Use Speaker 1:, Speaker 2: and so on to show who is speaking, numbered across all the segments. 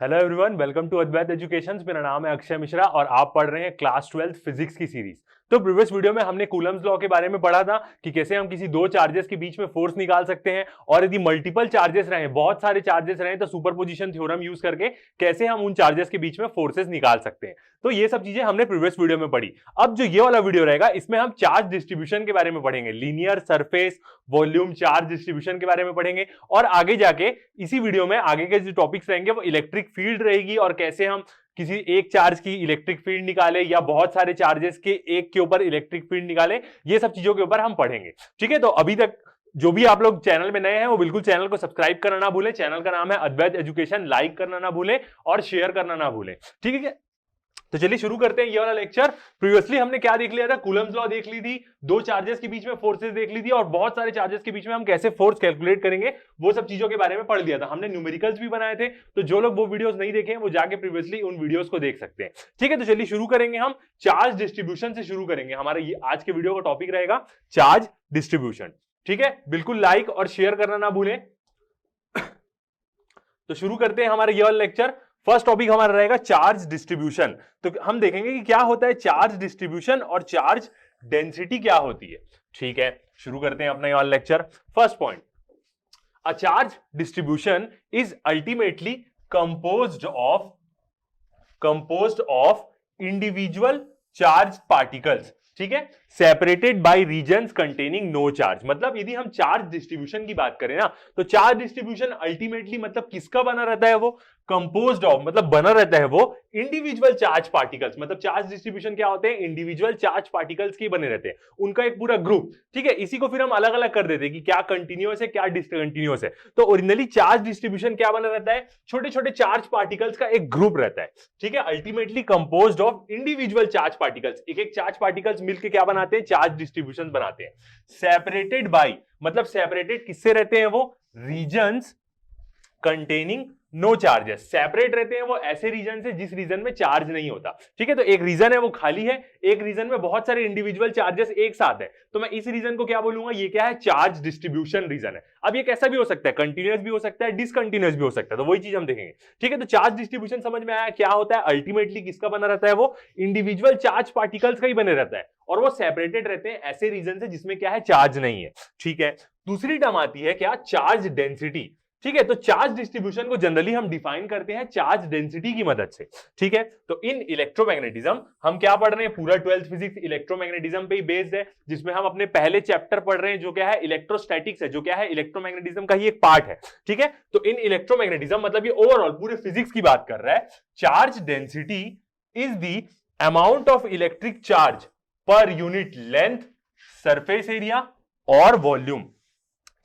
Speaker 1: Hello everyone, welcome to Advait education. मेरा नाम है अक्षय मिश्रा और आप पढ़ रहे हैं क्लास 12 फिजिक्स की सीरीज। तो प्रीवियस वीडियो में हमने कूलम्स लॉ के बारे में पढ़ा था कि कैसे हम किसी दो चार्जेस के बीच में फोर्स निकाल सकते हैं, और यदि मल्टीपल चार्जेस रहे, बहुत सारे चार्जेस रहे, तो सुपरपोजिशन थ्योरम यूज करके कैसे हम उन चार्जेस के बीच में फोर्सेस निकाल सकते हैं। तो ये सब चीजें हमने प्रीवियस वीडियो में पढ़ी। अब जो ये वाला वीडियो रहेगा, इसमें हम चार्ज डिस्ट्रीब्यूशन के बारे में पढ़ेंगे, linear, surface, volume, charge distribution के बारे में पढ़ेंगे। और आगे जाके इसी वीडियो में आगे के जो टॉपिक्स रहेंगे वो इलेक्ट्रिक फील्ड रहेगी, और कैसे हम किसी एक चार्ज की इलेक्ट्रिक फील्ड निकाले या बहुत सारे चार्जेस के एक के ऊपर इलेक्ट्रिक फील्ड निकाले, ये सब चीजों के ऊपर हम पढ़ेंगे। ठीक है, तो अभी तक जो भी आप लोग चैनल में नए हैं वो बिल्कुल चैनल को सब्सक्राइब करना ना भूलें। चैनल का नाम है अद्वैत एजुकेशन। लाइक करना ना भूलें और शेयर करना ना भूलें। ठीक है, तो चलिए शुरू करते हैं ये वाला लेक्चर। प्रीवियसली हमने क्या देख लिया था? कूलम्स लॉ देख ली थी, दो चार्जेस के बीच में फोर्सेस देख ली थी, और बहुत सारे चार्जेस के बीच में हम कैसे फोर्स कैलकुलेट करेंगे वो सब चीजों के बारे में पढ़ लिया था। हमने न्यूमेरिकल्स भी बनाए थे, तो जो लोग वो वीडियोस नहीं देखे वो जाके प्रीवियसली उन वीडियोस को देख सकते हैं। ठीक है, तो चलिए शुरू करेंगे। हम चार्ज डिस्ट्रीब्यूशन से शुरू करेंगे। हमारा ये आज के वीडियो का टॉपिक रहेगा चार्ज डिस्ट्रीब्यूशन। ठीक है, बिल्कुल लाइक और शेयर करना ना भूलें। तो शुरू करते हैं हमारा ये वाला लेक्चर। फर्स्ट टॉपिक हमारा रहेगा चार्ज डिस्ट्रीब्यूशन। तो हम देखेंगे कि क्या होता है चार्ज डिस्ट्रीब्यूशन और चार्ज डेंसिटी क्या होती है। ठीक है, शुरू करते हैं अपना ये वाला lecture. First point, a charge distribution is ultimately composed of individual charge particles. ठीक है, separated by regions containing no charge. मतलब यदि हम चार्ज डिस्ट्रीब्यूशन की बात करें ना, तो चार्ज डिस्ट्रीब्यूशन अल्टीमेटली मतलब किसका बना रहता है? वो कंपोज्ड ऑफ मतलब बना रहता है वो इंडिविजुअल चार्ज पार्टिकल्स। मतलब चार्ज डिस्ट्रीब्यूशन क्या होते हैं? इंडिविजुअल चार्ज पार्टिकल्स के बने रहते हैं, उनका एक पूरा ग्रुप। ठीक है, इसी को फिर हम अलग अलग कर देते हैं कि क्या कंटिन्यूअस है, क्या डिसकंटिन्यूअस है। तो ओरिजिनली चार्ज डिस्ट्रीब्यूशन क्या बना रहता है? छोटे छोटे चार्ज पार्टिकल्स का एक ग्रुप रहता है। ठीक है, ultimately composed of individual charge particles. एक एक चार्ज पार्टिकल्स मिलकर क्या बनाते हैं? चार्ज डिस्ट्रीब्यूशन बनाते हैं। सेपरेटेड बाय मतलब सेपरेटेड किससे रहते हैं? वो regions containing no charges. Separate रहते हैं वो ऐसे रीजन से जिस रीजन में चार्ज नहीं होता। ठीक है, तो एक रीजन है वो खाली है, एक रीजन में बहुत सारे इंडिविजुअल चार्जेस एक साथ है, तो मैं इस रीजन को क्या बोलूंगा? ये क्या है? चार्ज डिस्ट्रीब्यूशन रीजन है। अब ये कैसा भी हो सकता है, कंटिन्यूअस भी हो सकता है, डिसकंटिन्यूअस भी हो सकता है, तो वही चीज हम देखेंगे। ठीक है, तो चार्ज डिस्ट्रीब्यूशन समझ में आया क्या होता है? अल्टीमेटली किसका बना रहता है? वो इंडिविजुअल चार्ज पार्टिकल्स का ही बने रहता है, और वो सेपरेटेड रहते हैं ऐसे रीजन से जिसमें क्या है? चार्ज नहीं है। ठीक है, दूसरी टर्म आती है क्या? Charge density. ठीक है, तो चार्ज डिस्ट्रीब्यूशन को जनरली हम डिफाइन करते हैं चार्ज डेंसिटी की मदद से। ठीक है, तो इन इलेक्ट्रोमैग्नेटिज्म हम क्या पढ़ रहे हैं? पूरा 12th फिजिक्स इलेक्ट्रोमैग्नेटिज्म पे ही बेस्ड है, जिसमें हम अपने पहले चैप्टर पढ़ रहे हैं जो क्या है? इलेक्ट्रोस्टैटिक्स है, जो क्या है? इलेक्ट्रोमैग्नेटिज्म का ही एक पार्ट है। ठीक है, तो इन इलेक्ट्रोमैग्नेटिज्म मतलब ये ओवरऑल पूरे फिजिक्स की बात कर रहा है। Charge density is the amount of electric charge per unit length, surface area और वॉल्यूम।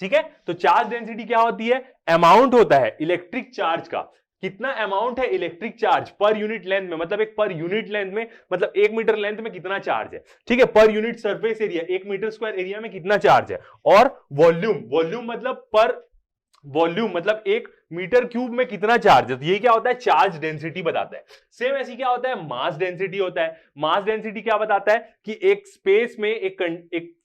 Speaker 1: ठीक है, तो चार्ज डेंसिटी क्या होती है? अमाउंट होता है इलेक्ट्रिक चार्ज का। कितना अमाउंट है electric charge per unit length में? मतलब एक पर यूनिट लेंथ में मतलब 1 मीटर लेंथ में कितना चार्ज है। ठीक है, पर unit surface area 1 meter square area में कितना चार्ज है। और वॉल्यूम मतलब पर वॉल्यूम मतलब 1 मीटर क्यूब में कितना चार्ज है। तो ये क्या होता है? चार्ज डेंसिटी बताता है। सेम ऐसी क्या होता है? मास डेंसिटी होता है। मास डेंसिटी क्या बताता है? कि एक स्पेस में एक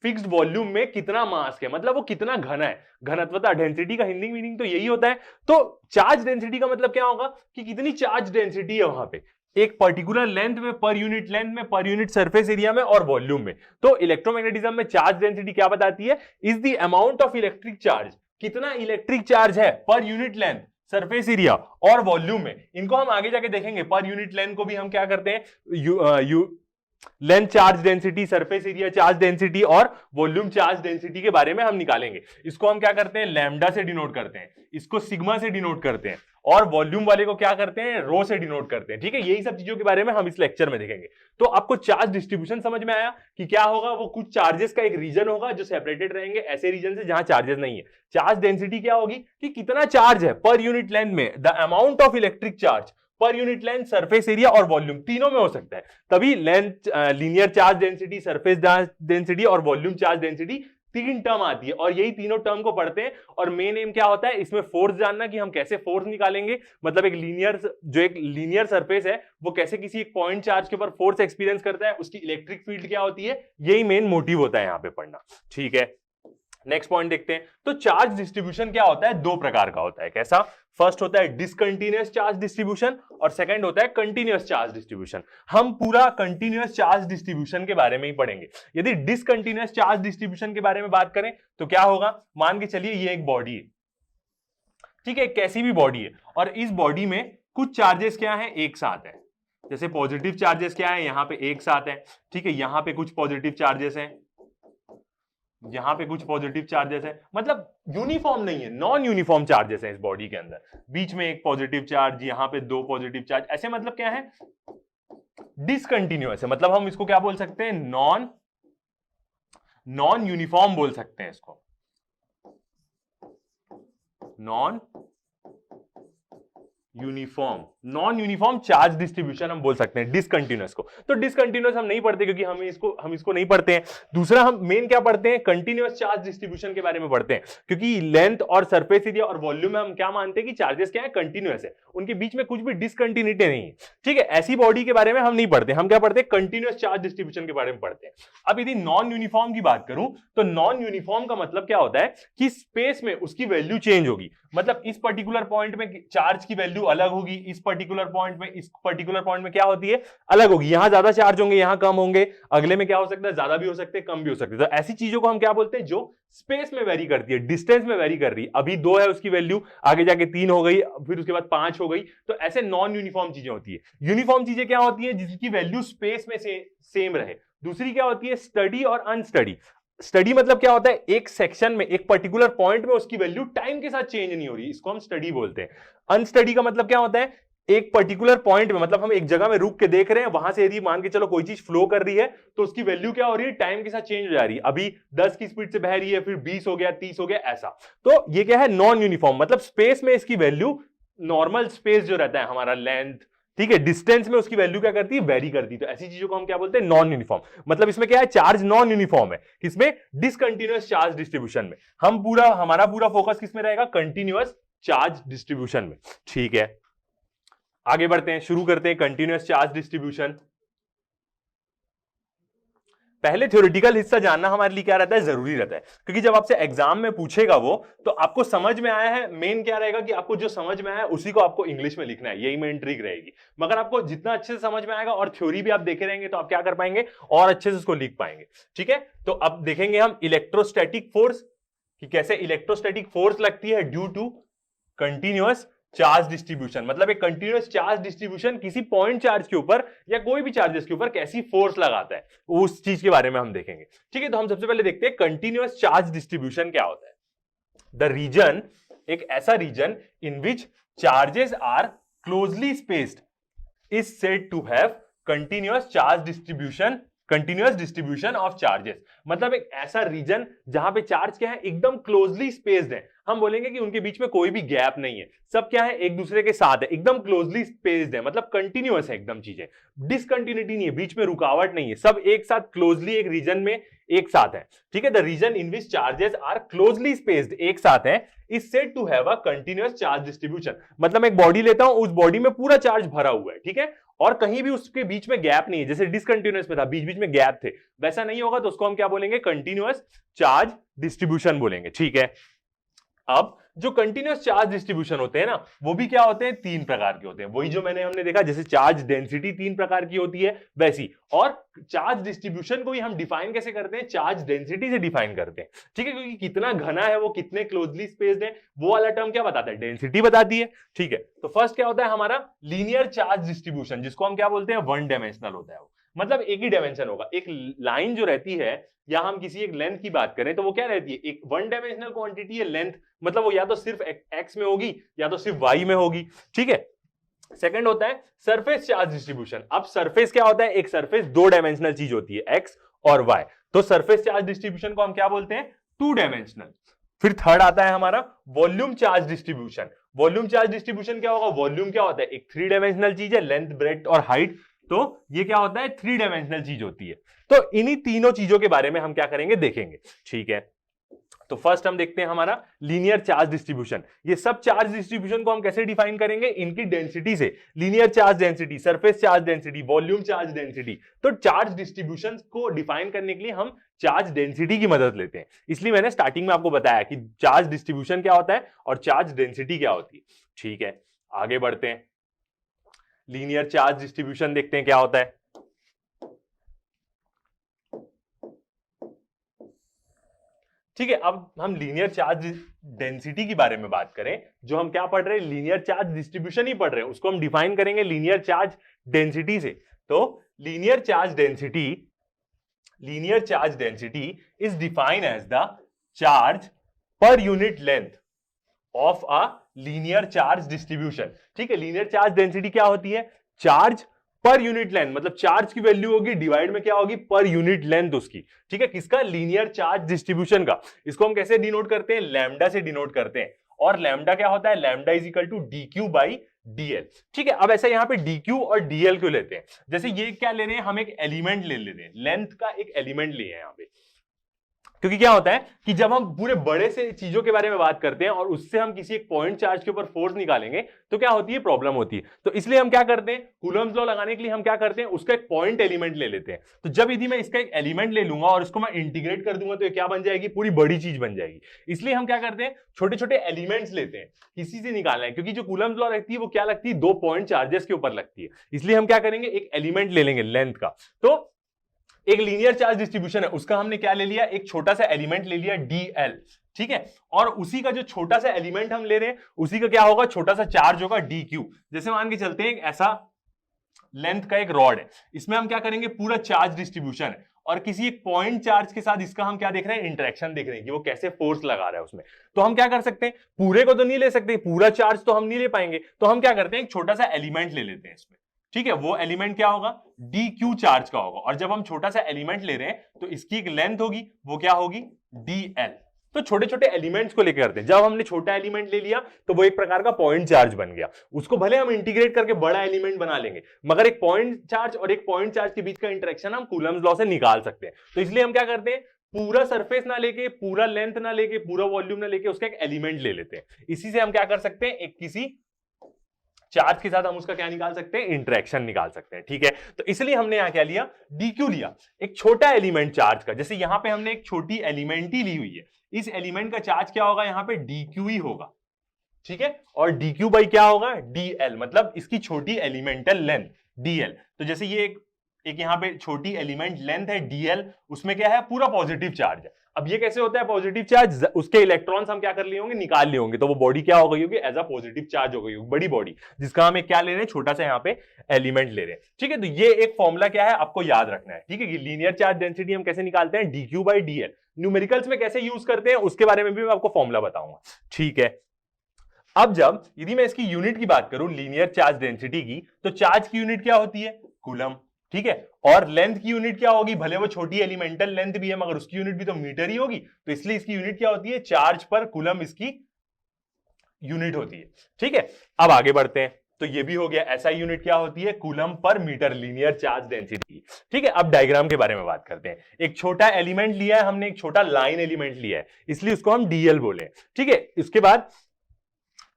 Speaker 1: फिक्स्ड वॉल्यूम में कितना मास है, मतलब वो कितना घना है। घनत्वता, डेंसिटी का हिंदी मीनिंग तो यही होता है। तो चार्ज डेंसिटी का मतलब क्या होगा? कि कितनी चार्ज डेंसिटी है वहां पे एक पर्टिकुलर लेंथ में, पर यूनिट लेंथ में, पर यूनिट सरफेस एरिया में और वॉल्यूम में। तो इलेक्ट्रोमैग्नेटिज्म में चार्ज डेंसिटी क्या बताती है? Is the amount of electric charge. कितना इलेक्ट्रिक चार्ज है पर यूनिट लेंथ, सरफेस एरिया और वॉल्यूम में। इनको हम आगे जाके देखेंगे। पर यूनिट लेंथ को भी हम क्या करते हैं? Length charge density, surface area charge density और वॉल्यूम चार्ज डेंसिटी के बारे में हम निकालेंगे। इसको हम क्या करते हैं? लैम्डा से डिनोट करते हैं, इसको सिग्मा से डिनोट करते हैं, और वॉल्यूम वाले को क्या करते हैं? रो से डिनोट करते हैं। ठीक है, यही सब चीजों के बारे में हम इस लेक्चर में देखेंगे। तो आपको चार्ज डिस्ट्रीब्यूशन समझ में आया कि क्या होगा? वो कुछ चार्जेस का एक रीजन होगा जो सेपरेटेड रहेंगे ऐसे रीजन से जहां चार्जेस नहीं है। चार्ज डेंसिटी क्या होगी? कि कितना चार्ज है पर यूनिट लेंथ में, the amount of electric charge per unit length, surface area और वॉल्यूम, तीनों में हो सकता है। तभी length, linear charge density, surface density और वॉल्यूम चार्ज डेंसिटी तीन टर्म आती है, और यही तीनों टर्म को पढ़ते हैं। और मेन एम क्या होता है इसमें? फोर्स जानना, कि हम कैसे फोर्स निकालेंगे। मतलब एक लीनियर सरफेस है वो कैसे किसी एक पॉइंट चार्ज के ऊपर फोर्स एक्सपीरियंस करता है, उसकी इलेक्ट्रिक फील्ड क्या होती है, यही मेन मोटिव होता है यहां पे पढ़ना। ठीक है, नेक्स्ट पॉइंट देखते हैं। तो चार्ज डिस्ट्रीब्यूशन क्या होता है? दो प्रकार का होता है। कैसा? फर्स्ट होता है डिसकंटिन्यूअस चार्ज डिस्ट्रीब्यूशन और सेकंड होता है कंटिन्यूअस चार्ज डिस्ट्रीब्यूशन। हम पूरा कंटिन्यूअस चार्ज डिस्ट्रीब्यूशन के बारे में ही पढ़ेंगे। यदि डिसकंटिन्यूअस चार्ज डिस्ट्रीब्यूशन के बारे में बात करें तो क्या होगा, मान के चलिए ये एक बॉडी है, ठीक है, कैसी भी बॉडी है, और इस बॉडी में कुछ चार्जेस क्या है, एक साथ है। जैसे पॉजिटिव चार्जेस क्या है, यहां पे एक साथ है, ठीक है, यहां पे कुछ पॉजिटिव चार्जेस हैं, यहां पे कुछ पॉजिटिव चार्जेस है, मतलब यूनिफॉर्म नहीं है, नॉन यूनिफॉर्म चार्जेस हैं इस बॉडी के अंदर। बीच में एक पॉजिटिव चार्ज, यहां पे दो पॉजिटिव चार्ज, ऐसे मतलब क्या है, डिसकंटिन्यूअस है। मतलब हम इसको क्या बोल सकते हैं, नॉन यूनिफॉर्म बोल सकते हैं इसको, नॉन यूनिफॉर्म चार्ज डिस्ट्रीब्यूशन हम बोल सकते हैं डिसकंटिन्यूअस को। तो डिसकंटिन्यूअस हम नहीं पढ़ते क्योंकि हम इसको नहीं पढ़ते हैं। दूसरा हम मेन क्या पढ़ते हैं, कंटिन्यूअस चार्ज डिस्ट्रीब्यूशन के बारे में पढ़ते हैं, क्योंकि लेंथ और सरफेस एरिया और वॉल्यूम में हम क्या मानते हैं कि चार्जेस क्या है, कंटिन्यूअस है, उनके बीच में कुछ भी डिसकंटिन्यूटी नहीं है, ठीक है। ऐसी बॉडी के बारे में हम नहीं पढ़ते, हम क्या पढ़ते हैं, कंटिन्यूअस चार्ज डिस्ट्रीब्यूशन के बारे में पढ़ते हैं। अब यदि नॉन यूनिफॉर्म की बात करूं तो नॉन यूनिफॉर्म का मतलब क्या होता है कि स्पेस में उसकी वैल्यू चेंज होगी। मतलब इस पर्टिकुलर पॉइंट में चार्ज की वैल्यू अलग होगी, इस पर्टिकुलर पॉइंट में क्या होती है, अलग होगी। यहां ज्यादा चार्ज होंगे, यहां कम होंगे, अगले में क्या हो सकता है, ज्यादा भी हो सकते हैं, कम भी हो सकते हैं। तो ऐसी चीजों को हम क्या बोलते हैं, जो स्पेस में वेरी करती है, डिस्टेंस में वेरी कर रही है। अभी 2 है उसकी वैल्यू, आगे जाके 3 हो गई, फिर उसके बाद 5 हो गई। तो ऐसे नॉन यूनिफॉर्म चीजें होती है। यूनिफॉर्म चीजें क्या होती है, जिसकी वैल्यू स्पेस में सेम रहे। दूसरी क्या होती है, स्टडी और अनस्टडी। स्टडी मतलब क्या होता है, एक सेक्शन में, एक पर्टिकुलर पॉइंट में उसकी वैल्यू टाइम के साथ चेंज नहीं हो रही, इसको हम स्टडी बोलते हैं। अनस्टडी का मतलब क्या होता है, एक पर्टिकुलर पॉइंट में, मतलब हम एक जगह में रुक के देख रहे हैं, वहां से यदि मान के चलो कोई चीज फ्लो कर रही है तो उसकी वैल्यू क्या हो रही है, टाइम के साथ चेंज हो जा रही है। अभी 10 की स्पीड से बह रही है, फिर 20 हो गया, 30 हो गया, ऐसा। तो ये क्या है, नॉन यूनिफॉर्म। मतलब स्पेस में इसकी वैल्यू, नॉर्मल स्पेस जो रहता है हमारा, लेंथ, ठीक है, डिस्टेंस में उसकी वैल्यू क्या करती है, वेरी करती है। तो ऐसी चीजों को हम क्या बोलते हैं, नॉन यूनिफॉर्म। मतलब इसमें क्या है, चार्ज नॉन यूनिफॉर्म है, किसमें, डिसकंटिन्यूअस चार्ज डिस्ट्रीब्यूशन में। हमारा पूरा फोकस किसमें रहेगा, कंटिन्यूअस चार्ज डिस्ट्रीब्यूशन में, ठीक है। आगे बढ़ते हैं, शुरू करते हैं कंटिन्यूअस चार्ज डिस्ट्रीब्यूशन। पहले थ्योरेटिकल हिस्सा जानना हमारे लिए क्या रहता है, जरूरी रहता है, क्योंकि जब आपसे एग्जाम में पूछेगा वो, तो आपको समझ में आया है, मेन क्या रहेगा कि आपको जो समझ में आया है उसी को आपको इंग्लिश में लिखना है, यही मेन ट्रिक रहेगी। मगर आपको जितना अच्छे से समझ में आएगा और थ्योरी भी आप देखे रहेंगे तो आप क्या कर पाएंगे, और अच्छे से उसको लिख पाएंगे, ठीक है। तो अब देखेंगे हम इलेक्ट्रोस्टैटिक फोर्स, कि कैसे इलेक्ट्रोस्टैटिक फोर्स लगती है due to continuous charge distribution. मतलब एक कंटिन्यूअस चार्ज डिस्ट्रीब्यूशन किसी पॉइंट चार्ज के ऊपर या कोई भी चार्जेस के ऊपर कैसी फोर्स लगाता है, उस चीज के बारे में हम देखेंगे, ठीक है। तो हम सबसे पहले देखते हैं कंटिन्यूअस चार्ज डिस्ट्रीब्यूशन क्या होता है। द रीजन, एक ऐसा region in which charges are closely spaced is said to have continuous charge distribution, continuous distribution of charges. मतलब एक ऐसा रीजन जहां पे चार्ज क्या है, एकदम क्लोजली स्पेस्ड है। हम बोलेंगे कि उनके बीच में कोई भी गैप नहीं है, सब क्या है, एक दूसरे के साथ है, एकदम क्लोजली स्पेस्ड है, मतलब कंटिन्यूअस है एकदम चीजें, डिसकंटिन्यूटी नहीं है, बीच में रुकावट नहीं है, सब एक साथ क्लोजली एक रीजन में एक साथ है, ठीक है। The region in which charges are closely spaced, एक साथ है, is said to have a continuous charge distribution. मतलब एक बॉडी लेता हूं, उस बॉडी में पूरा चार्ज भरा हुआ है, ठीक है, और कहीं भी उसके बीच में गैप नहीं है। जैसे डिसकंटिन्यूअस में था, बीच बीच में गैप थे, वैसा नहीं होगा, तो उसको हम क्या बोलेंगे, कंटिन्यूअस चार्ज डिस्ट्रीब्यूशन बोलेंगे, ठीक है। अब जो कंटिन्यूअस चार्ज डिस्ट्रीब्यूशन होते हैं ना, वो भी क्या होते हैं, 3 प्रकार के होते हैं। वही जो हमने देखा, जैसे चार्ज डेंसिटी 3 प्रकार की होती है वैसी, और चार्ज डिस्ट्रीब्यूशन को ही हम डिफाइन कैसे करते हैं, चार्ज डेंसिटी से डिफाइन करते हैं, ठीक है। क्योंकि कितना घना है वो, कितने क्लोजली स्पेस्ड है, वो वाला टर्म क्या बताता है, डेंसिटी बताती है, ठीक है। तो फर्स्ट क्या होता है हमारा, लीनियर चार्ज डिस्ट्रीब्यूशन, जिसको हम क्या बोलते हैं, 1 डायमेंशनल होता है वो। मतलब एक ही डायमेंशन होगा, एक लाइन जो रहती है, या हम किसी एक लेंथ की बात करें तो वो क्या रहती है, एक 1 डायमेंशनल क्वांटिटी है लेंथ, मतलब वो या तो सिर्फ एक्स में होगी या तो सिर्फ वाई में होगी, ठीक है। सेकंड होता है सरफेस चार्ज डिस्ट्रीब्यूशन। अब सरफेस क्या होता है, एक सरफेस 2 डायमेंशनल चीज होती है, एक्स और वाई, तो सरफेस चार्ज डिस्ट्रीब्यूशन को हम क्या बोलते हैं, 2 डायमेंशनल। फिर थर्ड आता है हमारा volume charge distribution. Volume charge distribution क्या होगा, वॉल्यूम क्या होता है, एक 3 डायमेंशनल चीज है, लेंथ, ब्रेड्थ और हाइट, तो ये क्या होता है, 3 डायमेंशनल चीज होती है। तो इन्हीं तीनों चीजों के बारे में हम क्या करेंगे, देखेंगे, ठीक है। तो फर्स्ट हम देखते हैं हमारा लीनियर चार्ज डिस्ट्रीब्यूशन। ये सब चार्ज डिस्ट्रीब्यूशन को हम कैसे डिफाइन करेंगे, इनकी डेंसिटी से। Linear charge density, surface charge density, volume charge density. तो चार्ज डिस्ट्रीब्यूशन को डिफाइन करने के लिए हम चार्ज डेंसिटी की मदद लेते हैं। इसलिए मैंने स्टार्टिंग में आपको बताया कि चार्ज डिस्ट्रीब्यूशन क्या होता है और चार्ज डेंसिटी क्या होती है। ठीक है, आगे बढ़ते हैं, लीनियर चार्ज डिस्ट्रीब्यूशन देखते हैं क्या होता है। ठीक है, अब हम लीनियर चार्ज डेंसिटी के बारे में बात करें। जो हम क्या पढ़ रहे हैं, लीनियर चार्ज डिस्ट्रीब्यूशन ही पढ़ रहे हैं, उसको हम डिफाइन करेंगे लीनियर चार्ज डेंसिटी से। तो linear charge density is defined as the charge per unit length of a linear charge distribution. ठीक है, लीनियर चार्ज डेंसिटी क्या होती है, चार्ज पर यूनिट लेंथ, मतलब चार्ज की वैल्यू होगी डिवाइड में क्या होगी, पर यूनिट लेंथ उसकी। ठीक है, किसका, लीनियर चार्ज डिस्ट्रीब्यूशन का। इसको हम कैसे डिनोट करते हैं, लैम्डा से डिनोट करते हैं। और लैम्डा क्या होता है, lambda is equal to dq by dl। ठीक है, अब ऐसा यहां पे dq और dl क्यों लेते हैं, जैसे ये क्या ले रहे हैं, हम एक एलिमेंट ले लेते हैं, लेंथ का एक एलिमेंट लिए हैं यहां पे। क्योंकि क्या होता है कि जब हम पूरे बड़े से चीजों के बारे में बात करते हैं और उससे हम किसी एक पॉइंट चार्ज के ऊपर फोर्स निकालेंगे तो क्या होती है, प्रॉब्लम होती है। तो इसलिए हम क्या करते हैं, कूलम्स लॉ लगाने के लिए हम क्या करते हैं, उसका एक पॉइंट एलिमेंट ले लेते हैं। तो जब यदि मैं इसका एक एलिमेंट ले लूंगा और इसको मैं इंटीग्रेट कर दूंगा तो ये क्या बन जाएगी, पूरी बड़ी चीज बन जाएगी। इसलिए हम क्या करते हैं, छोटे छोटे एलिमेंट्स लेते हैं, किसी से निकालना है। क्योंकि जो कूलम्स लॉ लगती है वो क्या लगती है, दो पॉइंट चार्जेस के ऊपर लगती है। इसलिए हम क्या करेंगे, एक एलिमेंट ले लेंगे लेंथ का। तो एक लीनियर चार्ज डिस्ट्रीब्यूशन है, उसका हमने क्या ले लिया, एक छोटा सा एलिमेंट ले लिया dl। ठीक है, और उसी का जो छोटा सा एलिमेंट हम ले रहे हैं उसी का क्या होगा, छोटा सा चार्ज होगा dq। जैसे मान के चलते हैं एक ऐसा लेंथ का एक रॉड है, इसमें हम क्या करेंगे, पूरा चार्ज डिस्ट्रीब्यूशन है और किसी एक पॉइंट चार्ज के साथ इसका हम क्या देख रहे हैं, इंटरेक्शन देख रहे हैं कि वो कैसे फोर्स लगा रहा है उसमें। तो हम क्या कर सकते हैं, पूरे को तो नहीं ले सकते, पूरा चार्ज तो हम नहीं ले पाएंगे, तो हम क्या करते हैं, एक छोटा सा एलिमेंट ले लेते हैं इसमें। ठीक है, वो एलिमेंट क्या होगा, dq चार्ज का होगा। और जब हम छोटा सा एलिमेंट ले रहे हैं तो इसकी एक लेंथ होगी, वो क्या होगी, dl। तो छोटे छोटे एलिमेंट्स को लेकर करते हैं। जब हमने छोटा एलिमेंट ले लिया तो वो एक प्रकार का पॉइंट चार्ज बन गया, उसको भले हम इंटीग्रेट करके बड़ा एलिमेंट बना लेंगे, मगर एक पॉइंट चार्ज और एक पॉइंट चार्ज के बीच का इंटरेक्शन हम कूलम्स लॉ से निकाल सकते हैं। तो इसलिए हम क्या करते हैं, पूरा सरफेस ना लेके, पूरा लेंथ ना लेके, पूरा वॉल्यूम ना लेके, उसका एक एलिमेंट ले लेते हैं। इसी से हम क्या कर सकते हैं, एक किसी चार्ज के साथ हम उसका क्या निकाल सकते हैं, इंटरेक्शन निकाल सकते हैं। ठीक है, तो इसलिए हमने यहां क्या लिया, dq लिया, एक छोटा एलिमेंट चार्ज का। जैसे यहां पे हमने एक छोटी एलिमेंट ही ली हुई है, इस एलिमेंट का चार्ज क्या होगा, यहां पे dq ही होगा। ठीक है, और dq बाई क्या होगा, dl, मतलब इसकी छोटी एलिमेंटल लेंथ dl। तो जैसे ये एक यहां पे छोटी एलिमेंट लेंथ है dl, उसमें क्या है, पूरा पॉजिटिव चार्ज है। अब ये कैसे होता है पॉजिटिव चार्ज, उसके इलेक्ट्रॉन्स हम क्या कर लिए होंगे, निकाल लिए होंगे, तो वो बॉडी क्या हो गई होगी, एज अ पॉजिटिव चार्ज हो गई होगी, बड़ी बॉडी, जिसका हम एक क्या ले रहे हैं, छोटा सा यहाँ पे एलिमेंट ले रहे हैं। ठीक है, तो ये एक फॉर्मूला क्या है, आपको याद रखना है। ठीक है, कि लीनियर चार्ज डेंसिटी हम कैसे निकालते हैं, dq बाई dl। न्यूमेरिकल्स में कैसे यूज करते हैं उसके बारे में भी मैं आपको फॉर्मूला बताऊंगा। ठीक है, अब जब यदि मैं इसकी यूनिट की बात करूं, लीनियर चार्ज डेंसिटी की, तो चार्ज की यूनिट क्या होती है, कूलम। ठीक है, और लेंथ की यूनिट क्या होगी, भले वो छोटी एलिमेंटल लेंथ भी है मगर उसकी यूनिट भी तो मीटर ही होगी, तो इसलिए इसकी यूनिट क्या होती है, चार्ज पर कूलम इसकी यूनिट होती है। ठीक है, अब आगे बढ़ते हैं, तो ये भी हो गया, ऐसा यूनिट क्या होती है, coulomb per metre, linear charge density. ठीक है, अब डायग्राम के बारे में बात करते हैं। एक छोटा एलिमेंट लिया है हमने, एक छोटा लाइन एलिमेंट लिया है, इसलिए उसको हम dl बोले। ठीक है, इसके बाद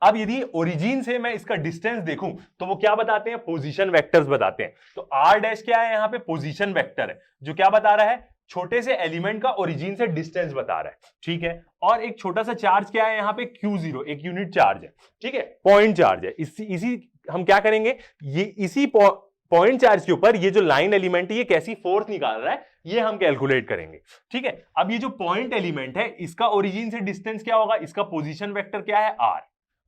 Speaker 1: अब यदि ओरिजिन से मैं इसका डिस्टेंस देखूं तो वो क्या बताते हैं, पोजीशन वेक्टर्स बताते हैं। तो r डैश क्या है, यहां पे पोजीशन वेक्टर है, जो क्या बता रहा है, छोटे से एलिमेंट का ओरिजिन से डिस्टेंस बता रहा है। ठीक है, और एक छोटा सा चार्ज क्या है, यहां पे q0, एक यूनिट चार्ज है। ठीक है, पॉइंट चार्ज है। इसी हम क्या करेंगे, ये इसी पॉइंट चार्ज के ऊपर ये जो लाइन एलिमेंट है ये कैसी फोर्स निकाल रहा है, ये हम कैलकुलेट करेंगे। ठीक है, अब ये जो पॉइंट एलिमेंट है इसका ओरिजिन से डिस्टेंस क्या होगा, इसका पोजीशन वेक्टर क्या है, r।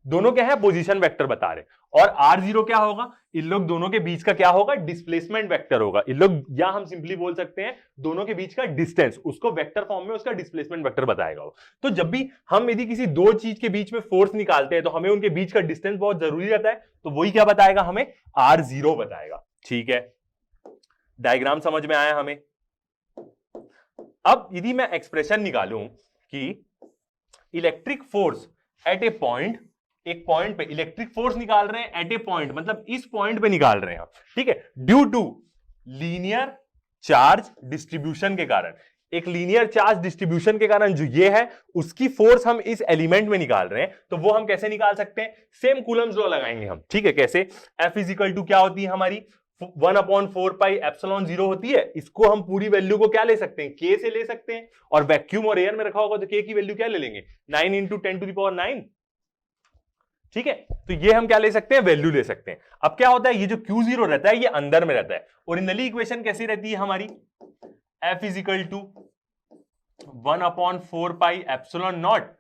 Speaker 1: दोनों क्या है, पोजीशन वेक्टर बता रहे, और r0 क्या होगा, इन लोग दोनों के बीच का क्या होगा, डिस्प्लेसमेंट वेक्टर होगा। इन लोग, या हम सिंपली बोल सकते हैं दोनों के बीच का डिस्टेंस, उसको वेक्टर फॉर्म में उसका डिस्प्लेसमेंट वेक्टर बताएगा। तो जब भी हम यदि किसी दो चीज के बीच में फोर्स निकालते हैं तो हमें उनके बीच का डिस्टेंस बहुत जरूरी रहता है, तो वही क्या बताएगा, हमें r0 बताएगा। ठीक है, डायग्राम समझ में आया हमें। अब यदि मैं एक्सप्रेशन निकालूं कि electric force at a point, एक पॉइंट पे इलेक्ट्रिक फोर्स निकाल रहे हैं एट ए पॉइंट, मतलब इस पॉइंट पे निकाल रहे हैं। ठीक है, due to linear charge distribution के कारण, एक लीनियर चार्ज डिस्ट्रीब्यूशन के कारण जो ये है उसकी फोर्स हम इस एलिमेंट में निकाल रहे हैं, तो वो हम कैसे निकाल सकते हैं? सेम कूलम्स लॉ लगाएंगे हम, ठीक है। कैसे? F इजिकल टू क्या होती है हमारी 1/4 पाई एप्सिलॉन 0 होती है। इसको हम पूरी वैल्यू को क्या ले सकते हैं? K से ले सकते हैं, और वैक्यूम और एयर में रखा होगा तो K की वैल्यू क्या ले लेंगे? 9 इंटू 10⁹, ठीक है। तो ये हम क्या ले सकते हैं? वैल्यू ले सकते हैं। अब क्या होता है, ये जो Q0 रहता है ये अंदर में रहता है। ओरिजिनली इक्वेशन कैसी रहती है हमारी? F is equal to 1/4 pi epsilon naught,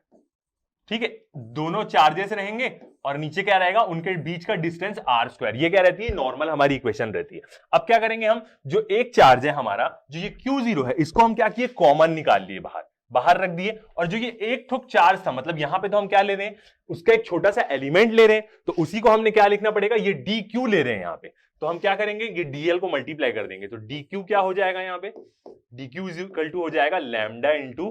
Speaker 1: ठीक है। दोनों चार्जेस रहेंगे और नीचे क्या रहेगा? उनके बीच का डिस्टेंस r²। ये क्या रहती है? नॉर्मल हमारी इक्वेशन रहती है। अब क्या करेंगे हम? जो एक चार्ज है हमारा, जो ये Q0 है, इसको हम क्या किए? कॉमन निकाल लिए, बाहर रख दिए। और जो ये एक ठोक चार्ज था, मतलब यहां पे तो हम क्या ले रहे हैं? उसका एक छोटा सा एलिमेंट ले रहे हैं, तो उसी को हमने क्या लिखना पड़ेगा? ये dq ले रहे हैं यहां पे, तो हम क्या करेंगे? ये dl को मल्टीप्लाई कर देंगे, तो dq क्या हो जाएगा यहां पे? dq इज इक्वल टू हो जाएगा लैम्डा इंटू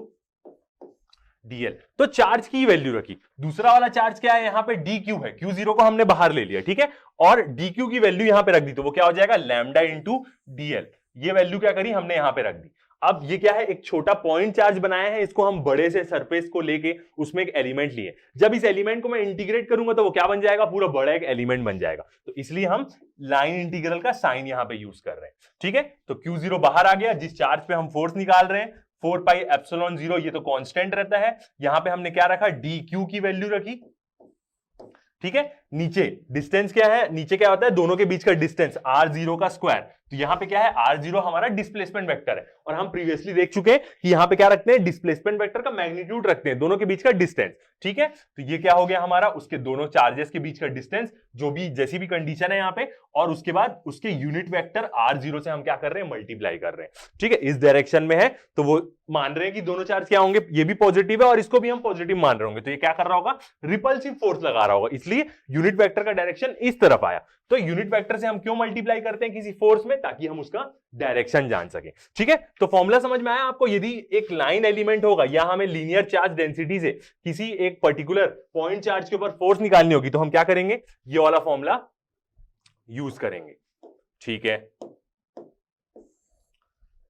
Speaker 1: dl। तो चार्ज की वैल्यू रखी। दूसरा वाला चार्ज क्या है? यहां पे dq है, Q0 को हमने बाहर ले लिया, ठीक है, और dq की वैल्यू यहां पे रख दी, तो वो क्या हो जाएगा? Lambda into dl। ये वैल्यू क्या करी हमने? यहां पे रख दी। अब ये क्या है? एक छोटा पॉइंट चार्ज बनाया है, इसको हम बड़े से सरफेस को लेके उसमें एक एलिमेंट लिए। जब इस एलिमेंट को मैं इंटीग्रेट करूंगा तो वो क्या बन जाएगा? पूरा बड़ा एक एलिमेंट बन जाएगा। तो इसलिए हम लाइन इंटीग्रल का साइन यहां पे यूज कर रहे हैं, ठीक है। तो Q0 बाहर आ गया, जिस चार्ज पे हम फोर्स निकाल रहे हैं 4 पाई एप्सिलॉन 0, ये तो कांस्टेंट रहता है। यहां पे हमने क्या रखा? dq की वैल्यू रखी, ठीक है। नीचे डिस्टेंस क्या है? नीचे क्या होता है? दोनों के बीच का डिस्टेंस r0 का स्क्वायर। तो यहां पे क्या है? r0 हमारा डिस्प्लेसमेंट वेक्टर है, और हम प्रीवियसली देख चुके हैं कि यहां पे क्या रखते हैं? डिस्प्लेसमेंट वेक्टर का मैग्नीट्यूड रखते हैं, दोनों के बीच का डिस्टेंस, ठीक है। तो ये क्या हो गया हमारा? उसके दोनों चार्जेस के बीच का डिस्टेंस, जो भी जैसी भी कंडीशन है यहां पे, और उसके बाद उसके यूनिट वेक्टर r0 से हम क्या कर रहे हैं? मल्टीप्लाई कर रहे हैं, ठीक है। इस डायरेक्शन में है, तो वो मान रहे हैं कि दोनों चार्ज क्या होंगे? ये भी पॉजिटिव है और इसको भी हम पॉजिटिव मान रहे होंगे, तो ये क्या कर रहा होगा? रिपल्सिव फोर्स लगा रहा होगा, इसलिए यूनिट वेक्टर का डायरेक्शन इस तरफ आया। तो यूनिट वेक्टर से हम क्यों मल्टीप्लाई करते हैं किसी फोर्स में? ताकि हम उसका डायरेक्शन जान सके, ठीक है। तो फॉर्मूला समझ में आया आपको? यदि एक लाइन एलिमेंट होगा या हमें लीनियर चार्ज डेंसिटी से किसी एक पर्टिकुलर पॉइंट चार्ज के ऊपर फोर्स निकालनी होगी, तो हम क्या करेंगे? ये वाला फॉर्मूला यूज करेंगे, ठीक है,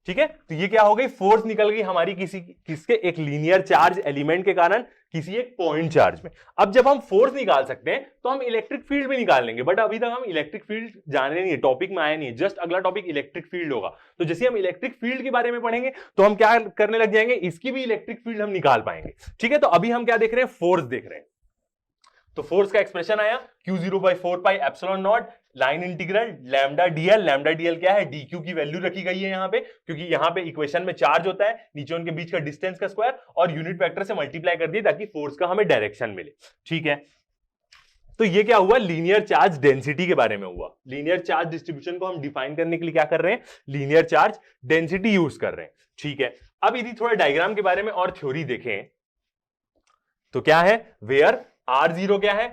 Speaker 1: ठीक है। तो ये क्या हो गई? फोर्स निकल गई हमारी किसके? एक लीनियर चार्ज एलिमेंट के कारण किसी एक पॉइंट चार्ज में। अब जब हम फोर्स निकाल सकते हैं तो हम इलेक्ट्रिक फील्ड भी निकाल लेंगे, बट अभी तक हम इलेक्ट्रिक फील्ड जाने नहीं है, टॉपिक में आया नहीं है। जस्ट अगला टॉपिक इलेक्ट्रिक फील्ड होगा, तो जैसे हम इलेक्ट्रिक फील्ड के बारे में पढ़ेंगे तो हम क्या करने लग जाएंगे? इसकी भी इलेक्ट्रिक फील्ड हम निकाल पाएंगे, ठीक है। तो अभी हम क्या देख रहे हैं? फोर्स देख रहे हैं। तो फोर्स का एक्सप्रेशन आया Q0/4 pi epsilon not line integral lambda DL. Lambda DL क्या है? dq की वैल्यू रखी गई है यहां पे, क्योंकि यहां पे इक्वेशन में चार्ज होता है, नीचे उनके बीच का डिस्टेंस का स्क्वायर, और यूनिट वेक्टर से मल्टीप्लाई कर दिए ताकि फोर्स का हमें डायरेक्शन मिले, ठीक है। तो ये क्या हुआ? लीनियर चार्ज डेंसिटी के बारे में हुआ। लीनियर चार्ज डिस्ट्रीब्यूशन को हम डिफाइन करने के लिए क्या कर रहे हैं? लीनियर चार्ज डेंसिटी यूज कर रहे हैं, ठीक है। अब यदि थोड़ा डायग्राम के बारे में और थ्योरी देखें तो क्या है? वेयर r0 क्या है?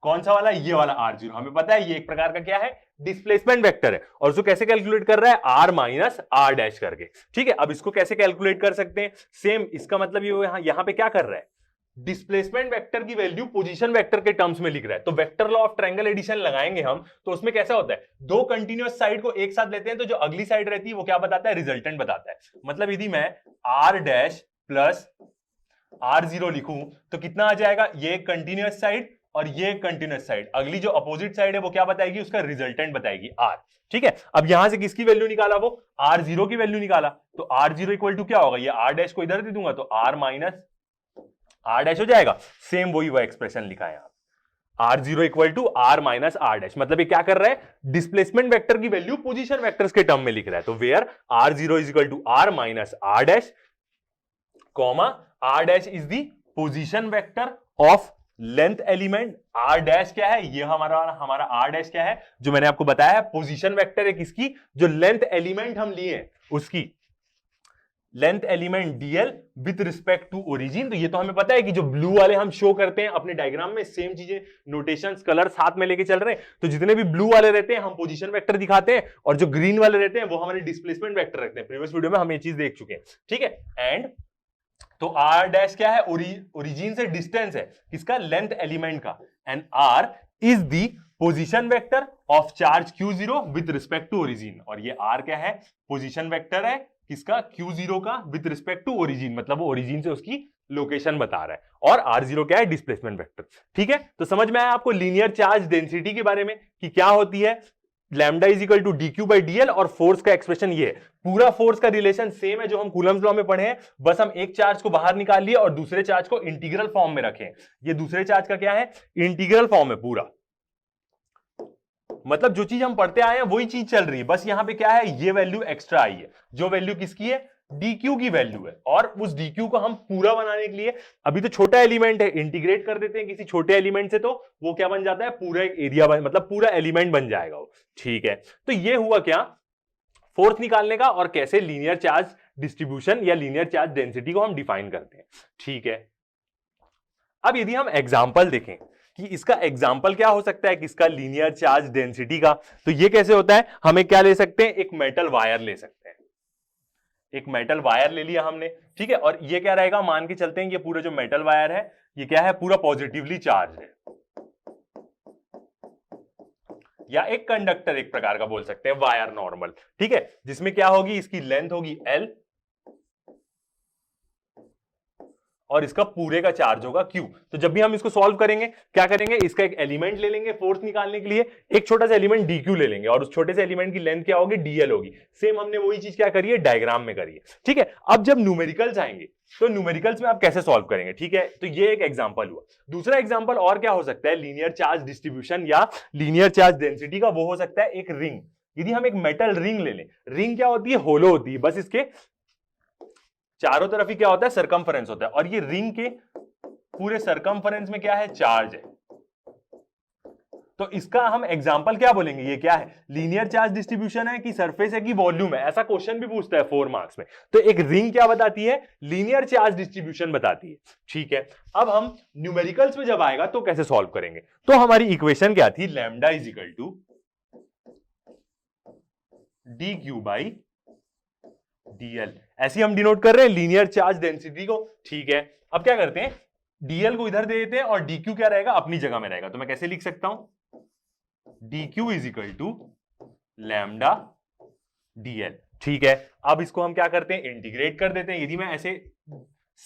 Speaker 1: कौन सा वाला? ये वाला r0 हमें पता है, ये एक प्रकार का क्या है? डिस्प्लेसमेंट वेक्टर है। और उसको कैसे कैलकुलेट कर रहा है? r माइनस r डैश करके, ठीक है। अब इसको कैसे कैलकुलेट कर सकते हैं? सेम, इसका मतलब ये यहां पे क्या कर रहा है? डिस्प्लेसमेंट वेक्टर की वैल्यू पोजीशन वेक्टर के टर्म्स में लिख रहा है। तो vector law of triangle addition लगाएंगे हम, तो उसमें कैसा होता है? दो कंटीन्यूअस साइड को एक साथ लेते हैं, तो जो अगली साइड रहती है वो क्या बताता है? रिजल्टेंट बताता है। मतलब यदि मैं r डैश प्लस r0 लिखूं तो कितना आ जाएगा? ये कंटीन्यूअस साइड और ये कंटीन्यूअस साइड, अगली जो अपोजिट साइड है वो क्या बताएगी? उसका रिजल्टेंट बताएगी r, ठीक है। अब यहां से किसकी वैल्यू निकाला? वो r0 की वैल्यू निकाला। तो r0 इक्वल टू क्या होगा? ये r डैश को इधर दे दूंगा तो r माइनस r डैश हो जाएगा। सेम वही वह एक्सप्रेशन लिखा है यहां, r0 equal to r minus r dash. मतलब ये क्या कर रहा है? डिस्प्लेसमेंट वेक्टर की वैल्यू पोजीशन वेक्टर्स के टर्म में लिख रहा है। तो where r0 is equal to r minus r dash, comma r dash is the position vector of length element. r dash क्या है? ये हमारा r डैश क्या है? जो मैंने आपको बताया है, पोजीशन वेक्टर है किसकी? जो लेंथ एलिमेंट हम लिए हैं उसकी, length element dl with respect to origin. तो ये तो हमें पता है कि जो ब्लू वाले हम शो करते हैं अपने डायग्राम में, सेम चीजें, नोटेशंस, कलर साथ में लेके चल रहे हैं। तो जितने भी ब्लू वाले रहते हैं हम पोजीशन वेक्टर दिखाते हैं, और जो ग्रीन वाले रहते हैं वो हमारे डिस्प्लेसमेंट वेक्टर रखते हैं। प्रीवियस वीडियो में हम ये चीज देख चुके हैं, ठीक है। एंड तो r डैश क्या है? ओरिजिन से डिस्टेंस है किसका? लेंथ एलिमेंट का। And r is the position vector of charge Q0 with respect to origin. और ये r क्या है? पोजीशन वेक्टर है किसका, Q0 का विद रिस्पेक्ट टू ओरिजिन, मतलब वो ओरिजिन से उसकी लोकेशन बता रहा है, और R0 क्या है, डिस्प्लेसमेंट वेक्टर। ठीक है, तो समझ में आया आपको लीनियर चार्ज डेंसिटी के बारे में कि क्या होती है, lambda is equal to dq by dl, और फोर्स का एक्सप्रेशन ये है। पूरा फोर्स का रिलेशन सेम है जो हम कूलम्स लॉ में पढ़े हैं, बस हम एक चार्ज को बाहर निकाल लिए और दूसरे चार्ज को इंटीग्रल फॉर्म में रखें। ये दूसरे चार्ज का क्या है, इंटीग्रल फॉर्म है पूरा, मतलब जो चीज हम पढ़ते आए हैं वही चीज चल रही है, बस यहां पे क्या है, ये वैल्यू एक्स्ट्रा आई है, जो वैल्यू किसकी है, dq की वैल्यू है, और उस dq को हम पूरा बनाने के लिए, अभी तो छोटा एलिमेंट है, इंटीग्रेट कर देते हैं किसी छोटे एलिमेंट से, तो वो क्या बन जाता है, पूरा एक एरिया मतलब पूरा एलिमेंट बन जाएगा वो। ठीक है, तो ये हुआ क्या, फोर्स निकालने का, और कैसे लीनियर चार्ज डिस्ट्रीब्यूशन या लीनियर चार्ज डेंसिटी को हम डिफाइन करते हैं। ठीक है, अब यदि हम एग्जाम्पल देखें कि इसका एग्जाम्पल क्या हो सकता है, किसका, लीनियर चार्ज डेंसिटी का, तो ये कैसे होता है, हमें क्या ले सकते हैं, एक मेटल वायर ले सकते हैं, एक मेटल वायर ले लिया हमने। ठीक है, और ये क्या रहेगा, मान के चलते हैं ये पूरा जो मेटल वायर है ये क्या है, पूरा पॉजिटिवली चार्ज है, या एक कंडक्टर एक प्रकार का बोल सकते हैं, वायर नॉर्मल। ठीक है, जिसमें क्या होगी, इसकी लेंथ होगी L, और इसका पूरे का चार्ज होगा Q। तो जब भी हम इसको सॉल्व करेंगे क्या करेंगे, इसका एक एलिमेंट ले लेंगे फोर्स निकालने के लिए, एक छोटा सा एलिमेंट dq ले लेंगे, और उस छोटे से एलिमेंट की लेंथ क्या होगी, dl होगी। सेम हमने वही चीज क्या करी है, डायग्राम में करी है। ठीक है, अब जब न्यूमेरिकल्स आएंगे तो न्यूमेरिकल्स में आप कैसे सॉल्व करेंगे। ठीक है, तो ये एक एग्जांपल हुआ। दूसरा एग्जांपल और क्या हो सकता है, लीनियर चार्ज डिस्ट्रीब्यूशन या लीनियर चार्ज डेंसिटी का, वो हो सकता है एक रिंग। यदि हम एक मेटल रिंग ले लें, रिंग क्या होती है, होलो होती है, बस इसके चारों तरफ ही क्या होता है, सरकमफरेंस होता है, और ये रिंग के पूरे सरकमफरेंस में क्या है, चार्ज है। तो इसका हम एग्जांपल क्या बोलेंगे, ये क्या है, लीनियर चार्ज डिस्ट्रीब्यूशन है कि सरफेस है कि वॉल्यूम है, ऐसा क्वेश्चन भी पूछता है 4 मार्क्स में। तो एक रिंग क्या बताती है, लीनियर चार्ज डिस्ट्रीब्यूशन बताती है। ठीक है, अब हम न्यूमेरिकल्स में जब आएगा तो कैसे सॉल्व करेंगे, तो हमारी इक्वेशन क्या थी, lambda is equal to dq by dl, ऐसे हम डिनोट कर रहे हैं लीनियर चार्ज डेंसिटी को। ठीक है, अब क्या करते हैं, dl को इधर दे देते हैं और dq क्या रहेगा, अपनी जगह में रहेगा। तो मैं कैसे लिख सकता हूं, dq is equal to lambda dl। ठीक है, अब इसको हम क्या करते हैं, इंटीग्रेट कर देते हैं। यदि मैं ऐसे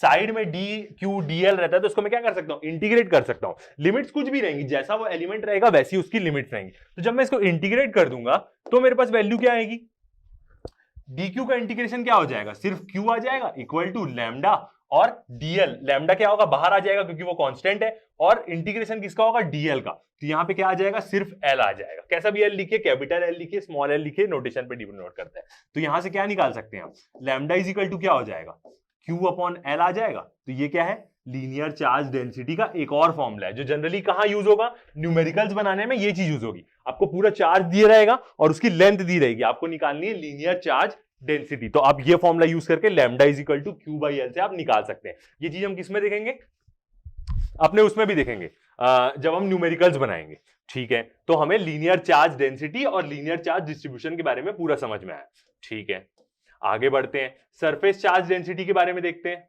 Speaker 1: साइड में dq dl रहता है तो इसको मैं क्या कर सकता हूं, इंटीग्रेट कर सकता हूं। लिमिट्स कुछ भी रहेंगी, जैसा वो एलिमेंट रहेगा वैसी उसकी लिमिट्स रहेंगी। तो जब मैं इसको इंटीग्रेट कर दूंगा तो मेरे पास वैल्यू क्या आएगी, dq का इंटीग्रेशन क्या हो जाएगा, सिर्फ q आ जाएगा इक्वल टू लैम्डा, और dl, लैम्डा क्या होगा, बाहर आ जाएगा क्योंकि वो कांस्टेंट है, और इंटीग्रेशन किसका होगा, dl का। तो यहां पे क्या आ जाएगा, सिर्फ l आ जाएगा। कैसा भी l लिखिए, कैपिटल L लिखिए, स्मॉल l लिखिए, नोटेशन पे डिनोट करता है। तो यहां से क्या निकाल सकते हैं हम, लैम्डा इज इक्वल टू क्या हो जाएगा, q अपॉन l आ जाएगा। तो ये क्या है, लीनियर चार्ज डेंसिटी का एक और फॉर्मूला है जो जनरली कहां यूज होगा, न्यूमेरिकल्स बनाने में ये चीज यूज होगी। आपको पूरा चार्ज दिया रहेगा और उसकी लेंथ दी रहेगी, आपको निकालनी है लीनियर चार्ज डेंसिटी। तो आप ये फॉर्मूला यूज करके lambda is equal to q by l से आप निकाल सकते हैं। ये चीज हम किस में देखेंगे, अपने उसमें भी देखेंगे जब हम न्यूमेरिकल्स बनाएंगे। ठीक है, तो हमें लीनियर चार्ज डेंसिटी और लीनियर चार्ज डिस्ट्रीब्यूशन के बारे में पूरा समझ में आया। ठीक है, आगे बढ़ते हैं, सरफेस चार्ज डेंसिटी के बारे में देखते हैं।